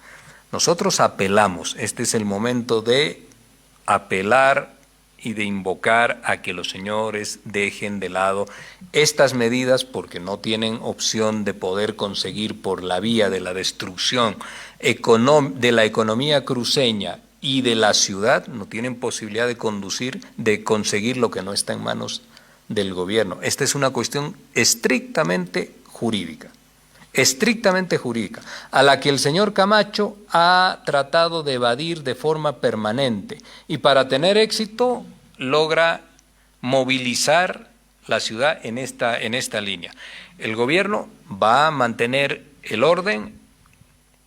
Nosotros apelamos, este es el momento de apelar y de invocar a que los señores dejen de lado estas medidas porque no tienen opción de poder conseguir por la vía de la destrucción de la economía cruceña y de la ciudad, no tienen posibilidad de conseguir lo que no está en manos del gobierno. Esta es una cuestión estrictamente jurídica, a la que el señor Camacho ha tratado de evadir de forma permanente y para tener éxito logra movilizar la ciudad en esta línea. El gobierno va a mantener el orden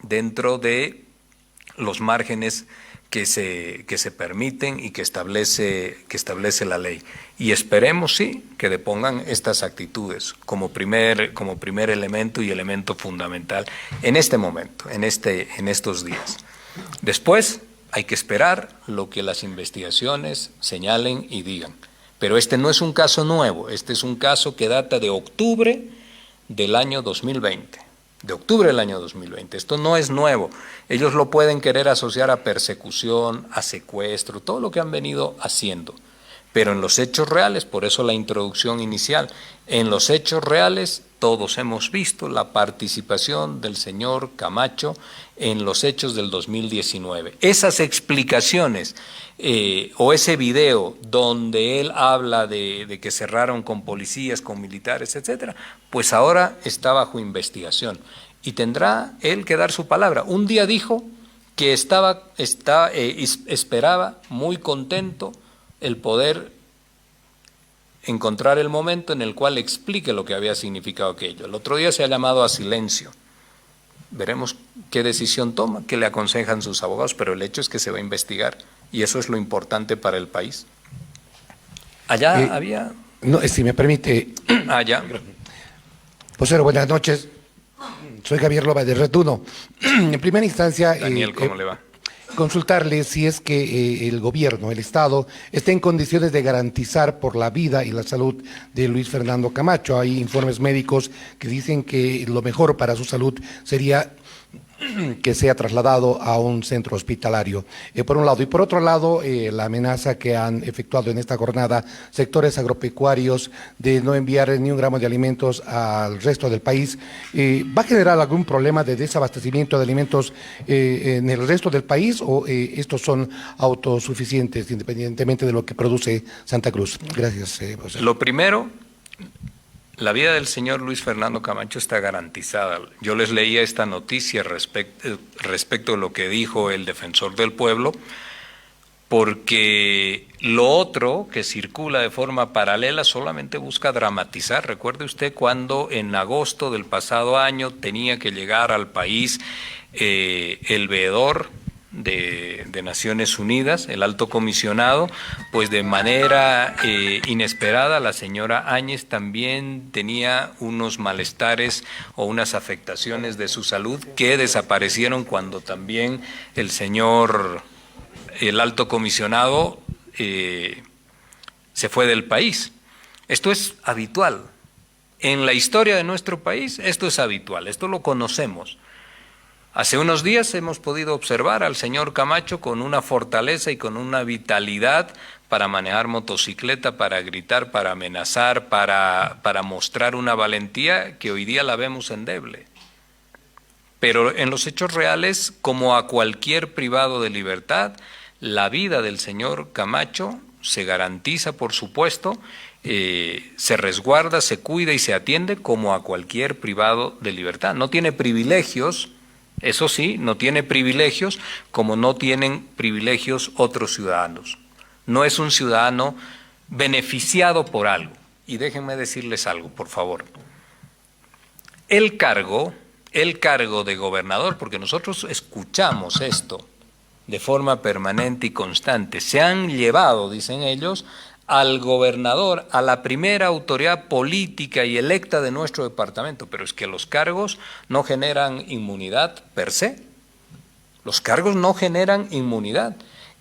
dentro de los márgenes que se permiten y que establece la ley. Y esperemos, sí, que depongan estas actitudes como primer elemento y elemento fundamental en este momento, en estos días. Después hay que esperar lo que las investigaciones señalen y digan. Pero este no es un caso nuevo, este es un caso que data de octubre del año 2020. de octubre del año 2020. Esto no es nuevo. Ellos lo pueden querer asociar a persecución, a secuestro, todo lo que han venido haciendo. Pero en los hechos reales, por eso la introducción inicial, en los hechos reales todos hemos visto la participación del señor Camacho en los hechos del 2019. Esas explicaciones o ese video donde él habla de que cerraron con policías, con militares, etcétera, pues ahora está bajo investigación y tendrá él que dar su palabra. Un día dijo que esperaba muy contento el poder encontrar el momento en el cual explique lo que había significado aquello. El otro día se ha llamado a silencio. Veremos qué decisión toma, qué le aconsejan sus abogados, pero el hecho es que se va a investigar y eso es lo importante para el país. Allá había... No, si me permite... Allá. Vocero, buenas noches. Soy Javier Loba de Red 1. En primera instancia... Daniel, ¿cómo le va? Consultarle si es que el gobierno, el Estado, está en condiciones de garantizar por la vida y la salud de Luis Fernando Camacho. Hay informes médicos que dicen que lo mejor para su salud sería que sea trasladado a un centro hospitalario, por un lado. Y por otro lado, la amenaza que han efectuado en esta jornada sectores agropecuarios de no enviar ni un gramo de alimentos al resto del país, ¿va a generar algún problema de desabastecimiento de alimentos en el resto del país o estos son autosuficientes independientemente de lo que produce Santa Cruz? Gracias, vocero. Lo primero, la vida del señor Luis Fernando Camacho está garantizada. Yo les leía esta noticia respecto de lo que dijo el defensor del pueblo, porque lo otro que circula de forma paralela solamente busca dramatizar. Recuerde usted cuando en agosto del pasado año tenía que llegar al país el veedor de Naciones Unidas, el alto comisionado, pues de manera inesperada la señora Áñez también tenía unos malestares o unas afectaciones de su salud que desaparecieron cuando también el alto comisionado se fue del país. Esto es habitual. En la historia de nuestro país esto es habitual, esto lo conocemos. Hace unos días hemos podido observar al señor Camacho con una fortaleza y con una vitalidad para manejar motocicleta, para gritar, para amenazar, para mostrar una valentía que hoy día la vemos endeble. Pero en los hechos reales, como a cualquier privado de libertad, la vida del señor Camacho se garantiza, por supuesto, se resguarda, se cuida y se atiende como a cualquier privado de libertad. No tiene privilegios. Eso sí, no tiene privilegios como no tienen privilegios otros ciudadanos. No es un ciudadano beneficiado por algo. Y déjenme decirles algo, por favor. El cargo de gobernador, porque nosotros escuchamos esto de forma permanente y constante, se han llevado, dicen ellos, al gobernador, a la primera autoridad política y electa de nuestro departamento, pero es que los cargos no generan inmunidad per se. Los cargos no generan inmunidad.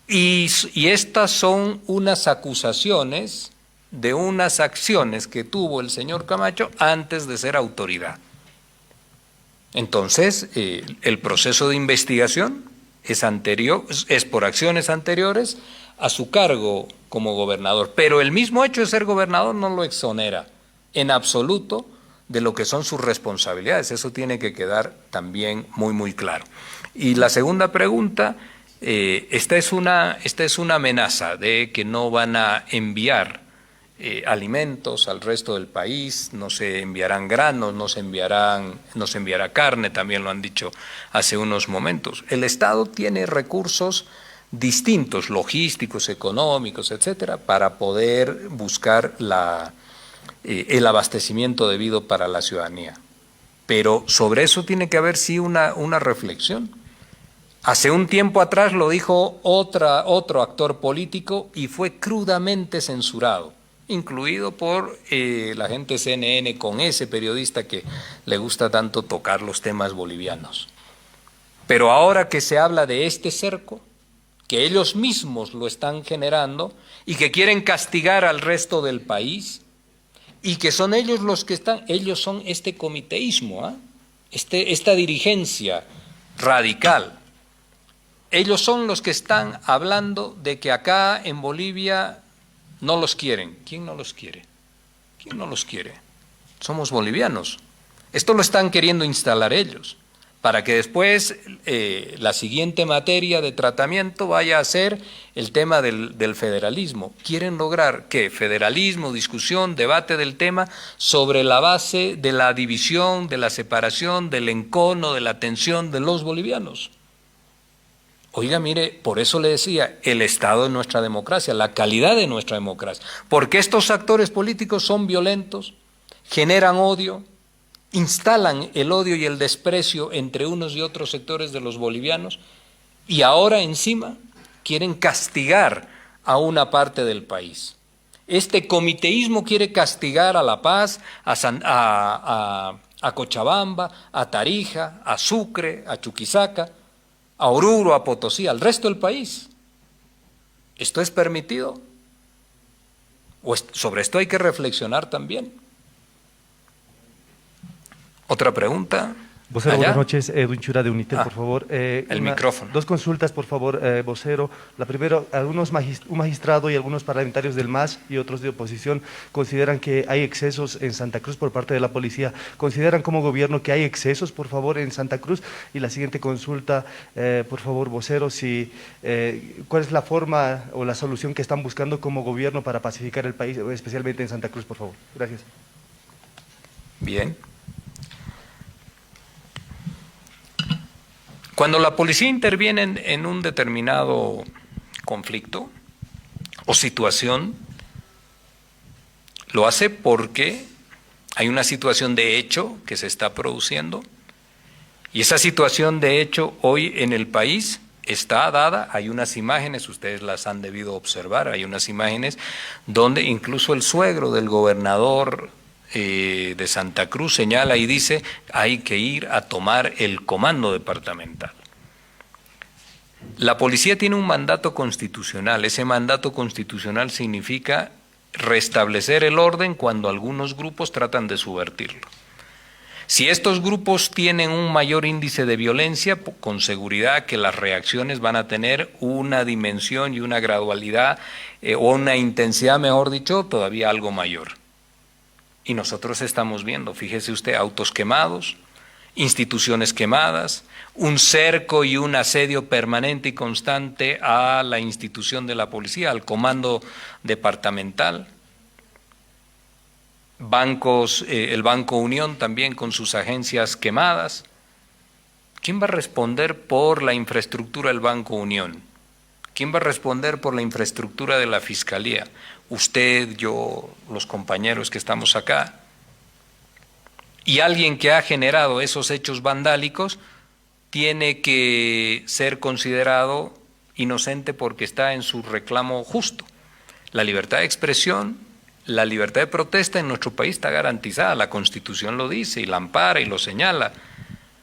Y estas son unas acusaciones de unas acciones que tuvo el señor Camacho antes de ser autoridad. Entonces, el proceso de investigación es por acciones anteriores a su cargo como gobernador, pero el mismo hecho de ser gobernador no lo exonera en absoluto de lo que son sus responsabilidades. Eso tiene que quedar también muy claro. Y la segunda pregunta, esta es una amenaza de que no van a enviar alimentos al resto del país, no se enviarán granos, no se enviará carne, también lo han dicho hace unos momentos. El Estado tiene recursos distintos, logísticos, económicos, etcétera, para poder buscar el abastecimiento debido para la ciudadanía. Pero sobre eso tiene que haber sí una reflexión. Hace un tiempo atrás lo dijo otro actor político y fue crudamente censurado, incluido por la gente CNN, con ese periodista que le gusta tanto tocar los temas bolivianos. Pero ahora que se habla de este cerco, que ellos mismos lo están generando y que quieren castigar al resto del país y que son ellos los que ellos son este comiteísmo, esta dirigencia radical, ellos son los que están hablando de que acá en Bolivia no los quieren. ¿Quién no los quiere? ¿Quién no los quiere? Somos bolivianos. Esto lo están queriendo instalar ellos, para que después la siguiente materia de tratamiento vaya a ser el tema del federalismo. Quieren lograr que federalismo, discusión, debate del tema sobre la base de la división, de la separación, del encono, de la tensión de los bolivianos. Oiga, mire, por eso le decía, el estado de nuestra democracia, la calidad de nuestra democracia, porque estos actores políticos son violentos, generan odio, instalan el odio y el desprecio entre unos y otros sectores de los bolivianos y ahora encima quieren castigar a una parte del país. Este comiteísmo quiere castigar a La Paz, a Cochabamba, a Tarija, a Sucre, a Chuquisaca, a Oruro, a Potosí, al resto del país. ¿Esto es permitido? ¿O sobre esto hay que reflexionar también? ¿Otra pregunta? Vocero, buenas noches. Edwin Chura de Unitel, por favor. El micrófono. Dos consultas, por favor, vocero. La primera, un magistrado y algunos parlamentarios del MAS y otros de oposición consideran que hay excesos en Santa Cruz por parte de la policía. ¿Consideran como gobierno que hay excesos, por favor, en Santa Cruz? Y la siguiente consulta, por favor, vocero, ¿cuál es la forma o la solución que están buscando como gobierno para pacificar el país, especialmente en Santa Cruz, por favor? Gracias. Bien. Cuando la policía interviene en un determinado conflicto o situación, lo hace porque hay una situación de hecho que se está produciendo y esa situación de hecho hoy en el país está dada. Hay unas imágenes, ustedes las han debido observar, hay unas imágenes donde incluso el suegro del gobernador de Santa Cruz señala y dice hay que ir a tomar el comando departamental. La policía tiene un mandato constitucional, ese mandato constitucional significa restablecer el orden cuando algunos grupos tratan de subvertirlo. Si estos grupos tienen un mayor índice de violencia, con seguridad que las reacciones van a tener una dimensión y una gradualidad o una intensidad, mejor dicho, todavía algo mayor. Y nosotros estamos viendo, fíjese usted, autos quemados, instituciones quemadas, un cerco y un asedio permanente y constante a la institución de la policía, al comando departamental, bancos, el Banco Unión también con sus agencias quemadas. ¿Quién va a responder por la infraestructura del Banco Unión? ¿Quién va a responder por la infraestructura de la Fiscalía? Usted, yo, los compañeros que estamos acá. Y alguien que ha generado esos hechos vandálicos tiene que ser considerado inocente porque está en su reclamo justo. La libertad de expresión, la libertad de protesta en nuestro país está garantizada, la Constitución lo dice y la ampara y lo señala.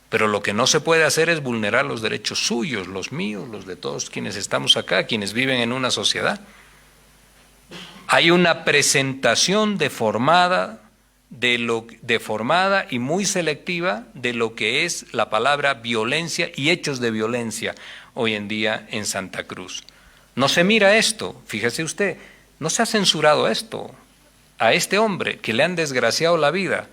Pero lo que no se puede hacer es vulnerar los derechos suyos, los míos, los de todos quienes estamos acá, quienes viven en una sociedad. Hay una presentación deformada y muy selectiva de lo que es la palabra violencia y hechos de violencia hoy en día en Santa Cruz. No se mira esto, fíjese usted, no se ha censurado esto. A este hombre que le han desgraciado la vida,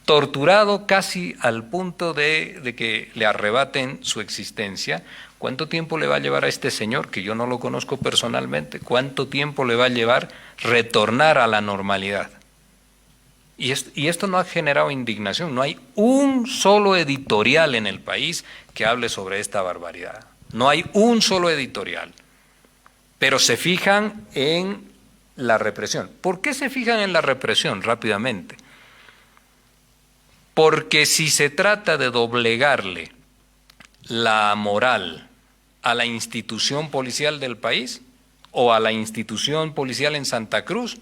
torturado casi al punto de que le arrebaten su existencia. ¿Cuánto tiempo le va a llevar a este señor, que yo no lo conozco personalmente, cuánto tiempo le va a llevar retornar a la normalidad? Y esto no ha generado indignación, no hay un solo editorial en el país que hable sobre esta barbaridad, no hay un solo editorial, pero se fijan en la represión. ¿Por qué se fijan en la represión? Rápidamente. Porque si se trata de doblegarle la moral a la institución policial del país o a la institución policial en Santa Cruz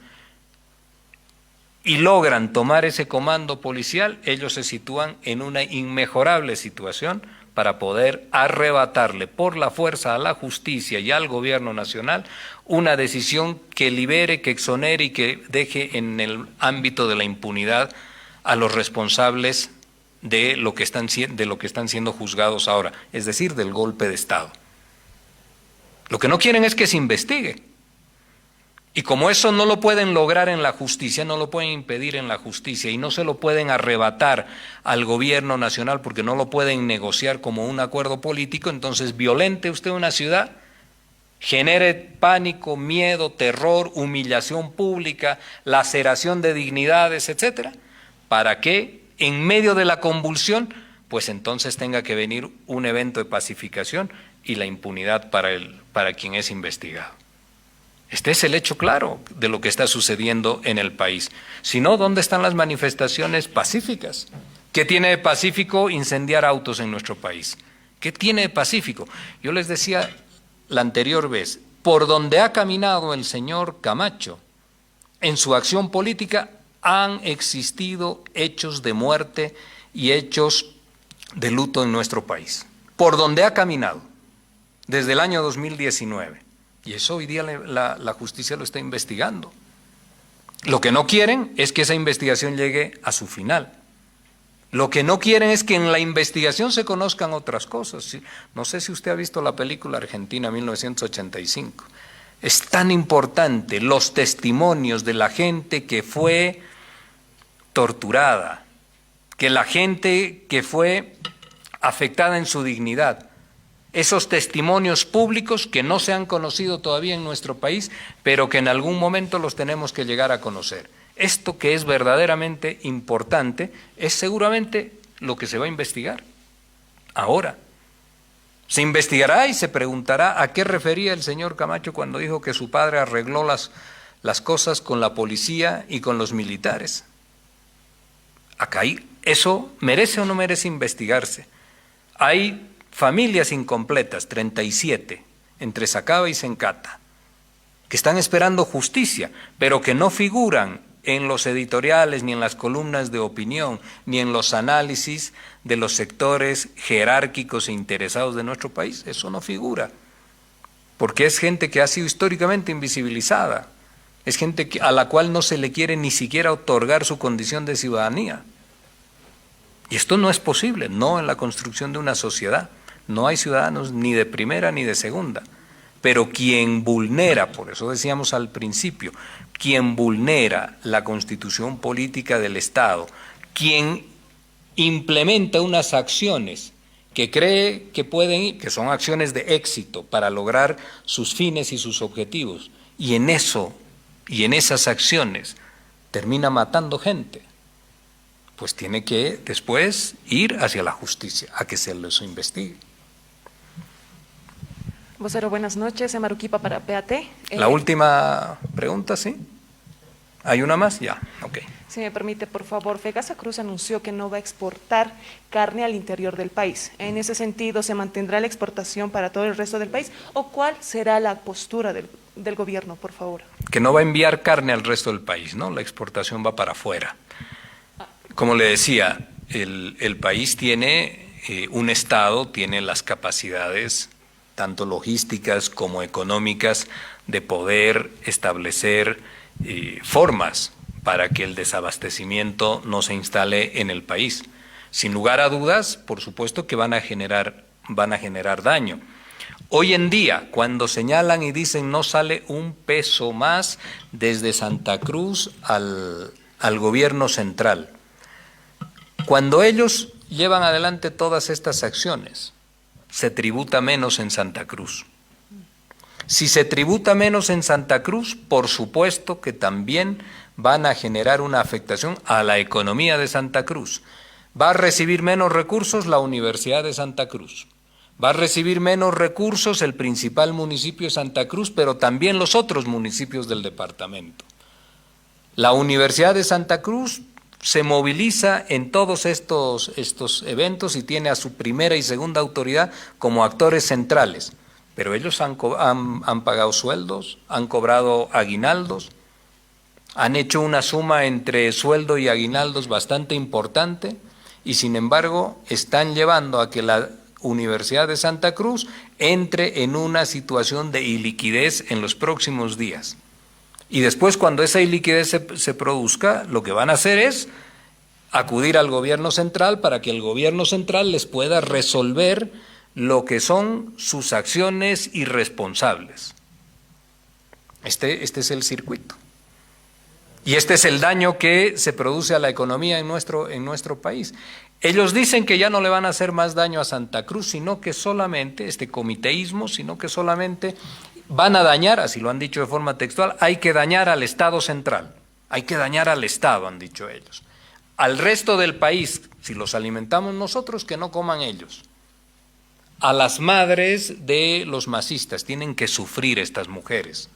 y logran tomar ese comando policial, ellos se sitúan en una inmejorable situación para poder arrebatarle por la fuerza a la justicia y al gobierno nacional una decisión que libere, que exonere y que deje en el ámbito de la impunidad a los responsables de lo que están siendo juzgados ahora, es decir, del golpe de Estado. Lo que no quieren es que se investigue. Y como eso no lo pueden lograr en la justicia, no lo pueden impedir en la justicia y no se lo pueden arrebatar al gobierno nacional porque no lo pueden negociar como un acuerdo político, entonces violente usted una ciudad, genere pánico, miedo, terror, humillación pública, laceración de dignidades, etcétera, para que en medio de la convulsión, pues entonces tenga que venir un evento de pacificación y la impunidad para quien es investigado. Este es el hecho claro de lo que está sucediendo en el país. Si no, ¿dónde están las manifestaciones pacíficas? ¿Qué tiene de pacífico incendiar autos en nuestro país? ¿Qué tiene de pacífico? Yo les decía la anterior vez, por donde ha caminado el señor Camacho, en su acción política han existido hechos de muerte y hechos de luto en nuestro país. Por donde ha caminado, desde el año 2019. Y eso hoy día la justicia lo está investigando. Lo que no quieren es que esa investigación llegue a su final. Lo que no quieren es que en la investigación se conozcan otras cosas. No sé si usted ha visto la película Argentina 1985. Es tan importante los testimonios de la gente que fue torturada, que la gente que fue afectada en su dignidad. Esos testimonios públicos que no se han conocido todavía en nuestro país, pero que en algún momento los tenemos que llegar a conocer. Esto que es verdaderamente importante es seguramente lo que se va a investigar. Ahora, se investigará y se preguntará a qué refería el señor Camacho cuando dijo que su padre arregló las cosas con la policía y con los militares. Acá ¿eso merece o no merece investigarse? Hay familias incompletas, 37, entre Sacaba y Sencata, que están esperando justicia, pero que no figuran en los editoriales, ni en las columnas de opinión, ni en los análisis de los sectores jerárquicos e interesados de nuestro país. Eso no figura, porque es gente que ha sido históricamente invisibilizada, es gente a la cual no se le quiere ni siquiera otorgar su condición de ciudadanía. Y esto no es posible, no en la construcción de una sociedad. No hay ciudadanos ni de primera ni de segunda, pero quien vulnera, por eso decíamos al principio, quien vulnera la constitución política del Estado, quien implementa unas acciones que cree que pueden, que son acciones de éxito para lograr sus fines y sus objetivos, y en eso, y en esas acciones termina matando gente, pues tiene que después ir hacia la justicia, a que se los investigue. Vocero, buenas noches. Emaruquipa para PAT. La última pregunta, ¿sí? ¿Hay una más? Ya, ok. Si me permite, por favor, Fegasa Cruz anunció que no va a exportar carne al interior del país. En ese sentido, ¿se mantendrá la exportación para todo el resto del país? ¿O cuál será la postura del gobierno, por favor? Que no va a enviar carne al resto del país, ¿no? La exportación va para afuera. Como le decía, el país tiene un Estado, tiene las capacidades tanto logísticas como económicas, de poder establecer formas para que el desabastecimiento no se instale en el país. Sin lugar a dudas, por supuesto que van a generar daño. Hoy en día, cuando señalan y dicen no sale un peso más desde Santa Cruz al gobierno central, cuando ellos llevan adelante todas estas acciones, se tributa menos en Santa Cruz. Si se tributa menos en Santa Cruz, por supuesto que también van a generar una afectación a la economía de Santa Cruz. Va a recibir menos recursos la Universidad de Santa Cruz. Va a recibir menos recursos el principal municipio de Santa Cruz, pero también los otros municipios del departamento. La Universidad de Santa Cruz se moviliza en todos estos eventos y tiene a su primera y segunda autoridad como actores centrales, pero ellos han pagado sueldos, han cobrado aguinaldos, han hecho una suma entre sueldo y aguinaldos bastante importante y sin embargo están llevando a que la Universidad de Santa Cruz entre en una situación de iliquidez en los próximos días. Y después, cuando esa iliquidez se produzca, lo que van a hacer es acudir al gobierno central para que el gobierno central les pueda resolver lo que son sus acciones irresponsables. Este es el circuito. Y este es el daño que se produce a la economía en nuestro país. Ellos dicen que ya no le van a hacer más daño a Santa Cruz, sino que solamente, este comiteísmo, sino que solamente van a dañar, así lo han dicho de forma textual, hay que dañar al Estado central, hay que dañar al Estado, han dicho ellos. Al resto del país, si los alimentamos nosotros, que no coman ellos. A las madres de los masistas, tienen que sufrir estas mujeres.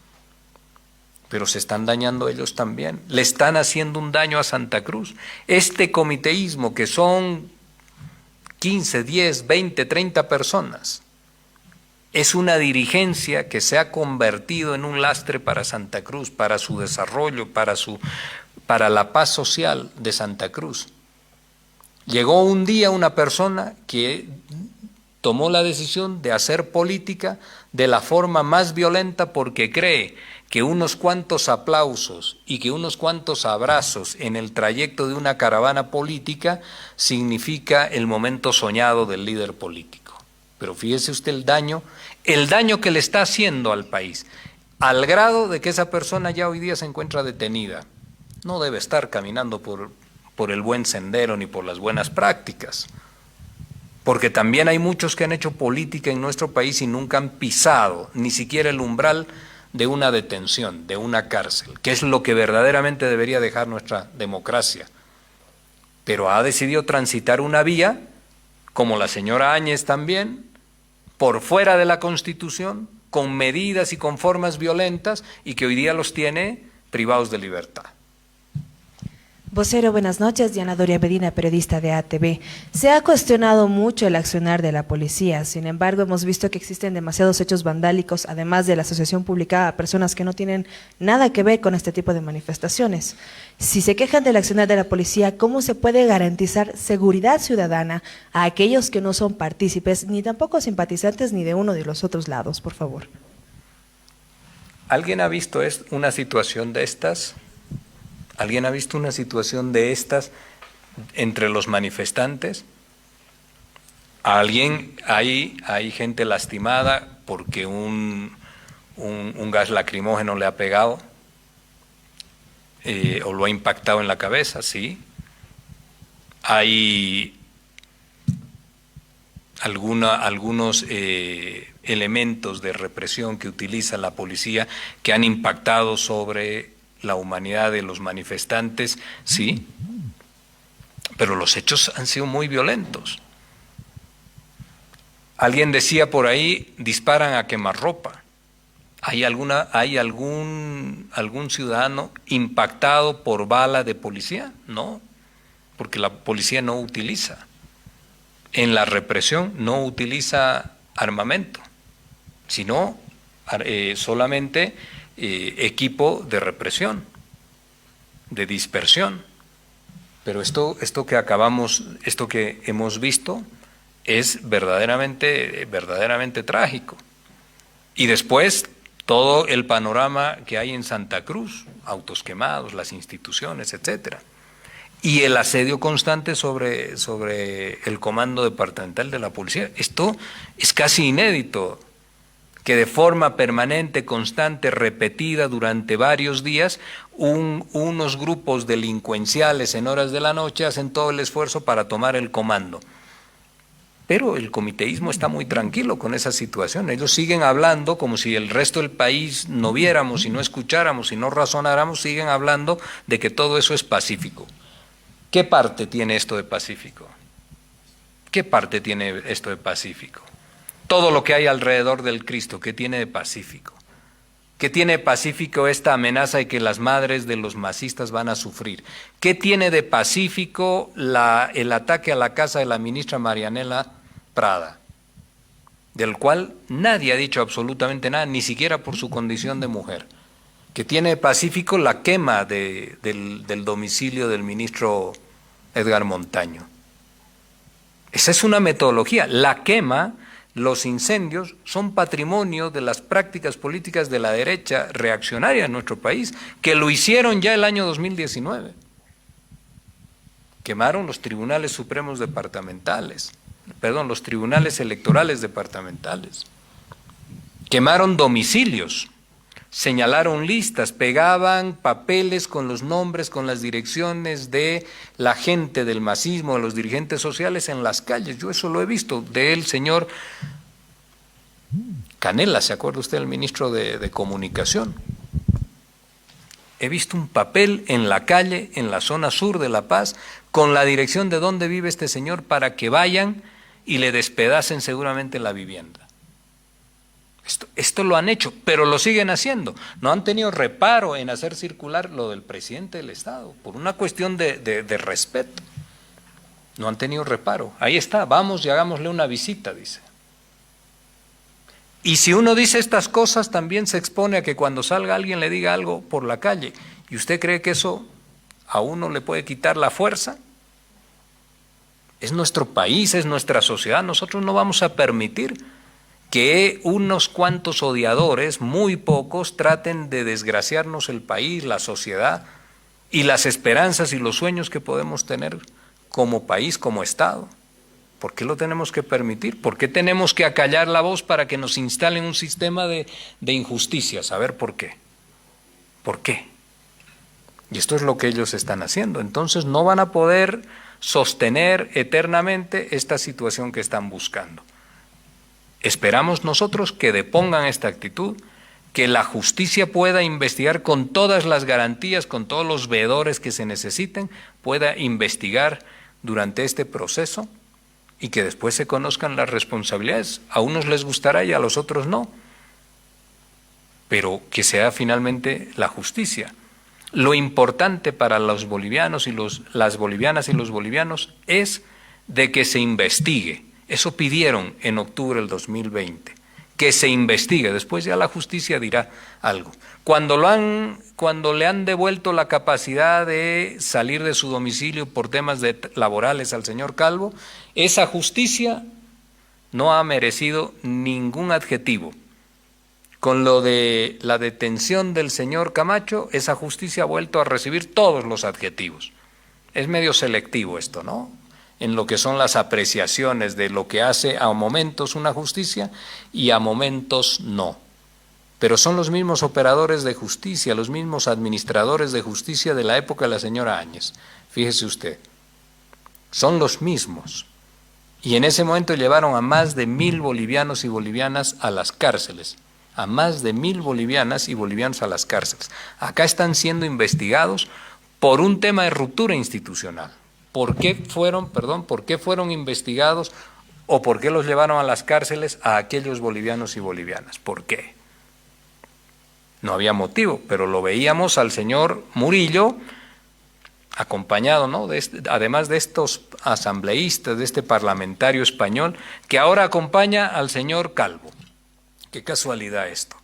Pero se están dañando ellos también, le están haciendo un daño a Santa Cruz. Este comiteísmo, que son 15, 10, 20, 30 personas, es una dirigencia que se ha convertido en un lastre para Santa Cruz, para su desarrollo, para la paz social de Santa Cruz. Llegó un día una persona que tomó la decisión de hacer política de la forma más violenta porque cree que unos cuantos aplausos y que unos cuantos abrazos en el trayecto de una caravana política significa el momento soñado del líder político. Pero fíjese usted el daño que le está haciendo al país, al grado de que esa persona ya hoy día se encuentra detenida. No debe estar caminando por el buen sendero ni por las buenas prácticas. Porque también hay muchos que han hecho política en nuestro país y nunca han pisado ni siquiera el umbral de una detención, de una cárcel, que es lo que verdaderamente debería dejar nuestra democracia. Pero ha decidido transitar una vía, como la señora Áñez también, por fuera de la Constitución, con medidas y con formas violentas, y que hoy día los tiene privados de libertad. Vocero, buenas noches. Diana Doria Medina, periodista de ATV. Se ha cuestionado mucho el accionar de la policía. Sin embargo, hemos visto que existen demasiados hechos vandálicos, además de la asociación publicada a personas que no tienen nada que ver con este tipo de manifestaciones. Si se quejan del accionar de la policía, ¿cómo se puede garantizar seguridad ciudadana a aquellos que no son partícipes, ni tampoco simpatizantes ni de uno de los otros lados, por favor? ¿Alguien ha visto una situación de estas? ¿Alguien ha visto una situación de estas entre los manifestantes? Hay gente lastimada porque un gas lacrimógeno le ha pegado o lo ha impactado en la cabeza, sí. Hay algunos elementos de represión que utiliza la policía que han impactado sobre la humanidad de los manifestantes, sí, pero los hechos han sido muy violentos. Alguien decía por ahí, disparan a quemarropa. ¿Hay algún ciudadano impactado por bala de policía? No, porque la policía no utiliza. En la represión no utiliza armamento, sino solamente equipo de represión, de dispersión. Pero esto que hemos visto es verdaderamente trágico. Y después todo el panorama que hay en Santa Cruz, autos quemados, las instituciones, etcétera. Y el asedio constante sobre el comando departamental de la policía. Esto es casi inédito, que de forma permanente, constante, repetida durante varios días, unos grupos delincuenciales en horas de la noche hacen todo el esfuerzo para tomar el comando. Pero el comiteísmo está muy tranquilo con esa situación. Ellos siguen hablando como si el resto del país no viéramos y no escucháramos y no razonáramos, siguen hablando de que todo eso es pacífico. ¿Qué parte tiene esto de pacífico? ¿Qué parte tiene esto de pacífico? Todo lo que hay alrededor del Cristo, ¿qué tiene de pacífico? ¿Qué tiene de pacífico esta amenaza de que las madres de los masistas van a sufrir? ¿Qué tiene de pacífico el ataque a la casa de la ministra Marianela Prada, del cual nadie ha dicho absolutamente nada, ni siquiera por su condición de mujer? ¿Qué tiene de pacífico la quema del domicilio del ministro Edgar Montaño? Esa es una metodología. La quema, los incendios son patrimonio de las prácticas políticas de la derecha reaccionaria en nuestro país, que lo hicieron ya el año 2019. Quemaron los tribunales supremos departamentales, perdón, los tribunales electorales departamentales. Quemaron domicilios, señalaron listas, pegaban papeles con los nombres, con las direcciones de la gente del masismo, de los dirigentes sociales en las calles. Yo eso lo he visto, del señor Canela, ¿se acuerda usted, el ministro de Comunicación? He visto un papel en la calle, en la zona sur de La Paz, con la dirección de dónde vive este señor para que vayan y le despedacen seguramente la vivienda. Esto lo han hecho, pero lo siguen haciendo. No han tenido reparo en hacer circular lo del presidente del Estado, por una cuestión de respeto. No han tenido reparo. Ahí está, vamos y hagámosle una visita, dice. Y si uno dice estas cosas, también se expone a que cuando salga alguien le diga algo por la calle. ¿Y usted cree que eso a uno le puede quitar la fuerza? Es nuestro país, es nuestra sociedad. Nosotros no vamos a permitir que unos cuantos odiadores, muy pocos, traten de desgraciarnos el país, la sociedad y las esperanzas y los sueños que podemos tener como país, como Estado. ¿Por qué lo tenemos que permitir? ¿Por qué tenemos que acallar la voz para que nos instalen un sistema de injusticias? A ver, ¿por qué? ¿Por qué? Y esto es lo que ellos están haciendo. Entonces no van a poder sostener eternamente esta situación que están buscando. Esperamos nosotros que depongan esta actitud, que la justicia pueda investigar con todas las garantías, con todos los veedores que se necesiten, pueda investigar durante este proceso y que después se conozcan las responsabilidades. A unos les gustará y a los otros no, pero que sea finalmente la justicia. Lo importante para los bolivianos y las bolivianas y los bolivianos es de que se investigue. Eso pidieron en octubre del 2020, que se investigue, después ya la justicia dirá algo. Cuando le han devuelto la capacidad de salir de su domicilio por temas laborales al señor Calvo, esa justicia no ha merecido ningún adjetivo. Con lo de la detención del señor Camacho, esa justicia ha vuelto a recibir todos los adjetivos. Es medio selectivo esto, ¿no?, en lo que son las apreciaciones de lo que hace a momentos una justicia y a momentos no. Pero son los mismos operadores de justicia, los mismos administradores de justicia de la época de la señora Áñez. Fíjese usted, son los mismos. Y en ese momento llevaron a más de 1.000 bolivianos y bolivianas a las cárceles. A más de 1.000 bolivianas y bolivianos a las cárceles. Acá están siendo investigados por un tema de ruptura institucional. ¿Por qué fueron investigados o por qué los llevaron a las cárceles a aquellos bolivianos y bolivianas? ¿Por qué? No había motivo, pero lo veíamos al señor Murillo acompañado, ¿no?, además de estos asambleístas, de este parlamentario español, que ahora acompaña al señor Calvo. Qué casualidad esto.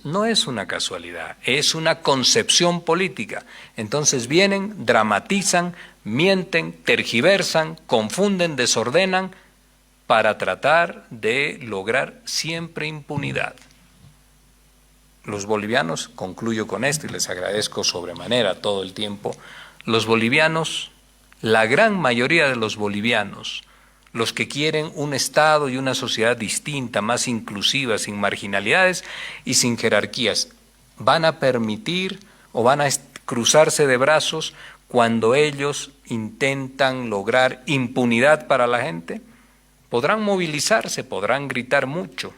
No es una casualidad, es una concepción política. Entonces vienen, dramatizan, mienten, tergiversan, confunden, desordenan para tratar de lograr siempre impunidad. Los bolivianos, concluyo con esto y les agradezco sobremanera todo el tiempo, los bolivianos, la gran mayoría de los bolivianos, los que quieren un Estado y una sociedad distinta, más inclusiva, sin marginalidades y sin jerarquías, van a permitir o van a cruzarse de brazos cuando ellos intentan lograr impunidad para la gente. Podrán movilizarse, podrán gritar mucho,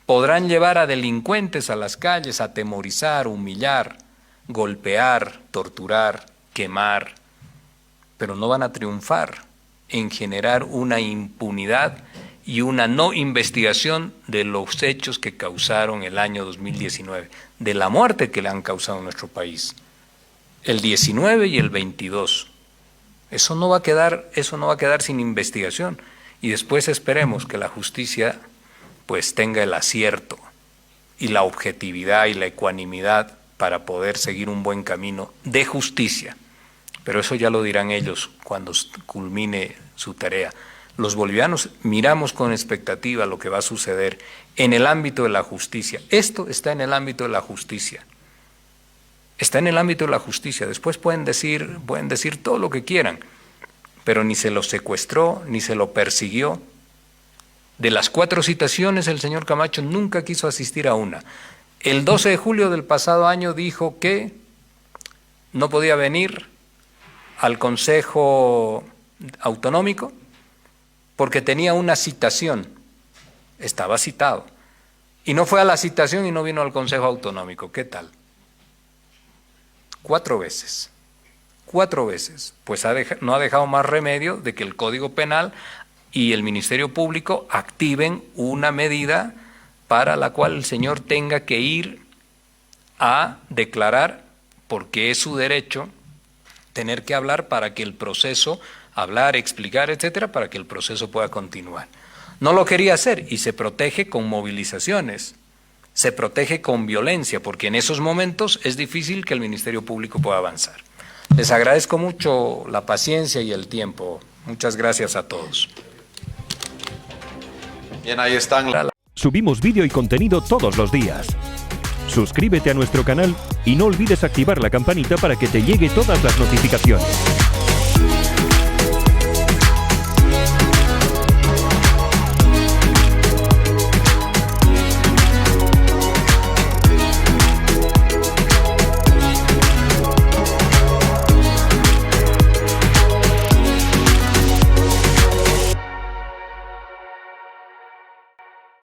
podrán llevar a delincuentes a las calles, atemorizar, humillar, golpear, torturar, quemar, pero no van a triunfar en generar una impunidad y una no investigación de los hechos que causaron el año 2019, de la muerte que le han causado a nuestro país, el 19 y el 22. Eso no va a quedar sin investigación y después esperemos que la justicia pues tenga el acierto y la objetividad y la ecuanimidad para poder seguir un buen camino de justicia. Pero eso ya lo dirán ellos cuando culmine su tarea. Los bolivianos miramos con expectativa lo que va a suceder en el ámbito de la justicia. Esto está en el ámbito de la justicia. está en el ámbito de la justicia. Después pueden decir todo lo que quieran, pero ni se lo secuestró, ni se lo persiguió. De las 4 citaciones, el señor Camacho nunca quiso asistir a una. El 12 de julio del pasado año dijo que no podía venir al Consejo Autonómico porque tenía una citación. Estaba citado. Y no fue a la citación y no vino al Consejo Autonómico. ¿Qué tal? 4 veces. 4 veces. Pues no ha dejado más remedio de que el Código Penal y el Ministerio Público activen una medida para la cual el señor tenga que ir a declarar, porque es su derecho tener que hablar para que el proceso, hablar, explicar, etcétera, para que el proceso pueda continuar. No lo quería hacer y se protege con movilizaciones, se protege con violencia, porque en esos momentos es difícil que el Ministerio Público pueda avanzar. Les agradezco mucho la paciencia y el tiempo. Muchas gracias a todos. Bien, ahí están. Subimos vídeo y contenido todos los días. Suscríbete a nuestro canal y no olvides activar la campanita para que te llegue todas las notificaciones.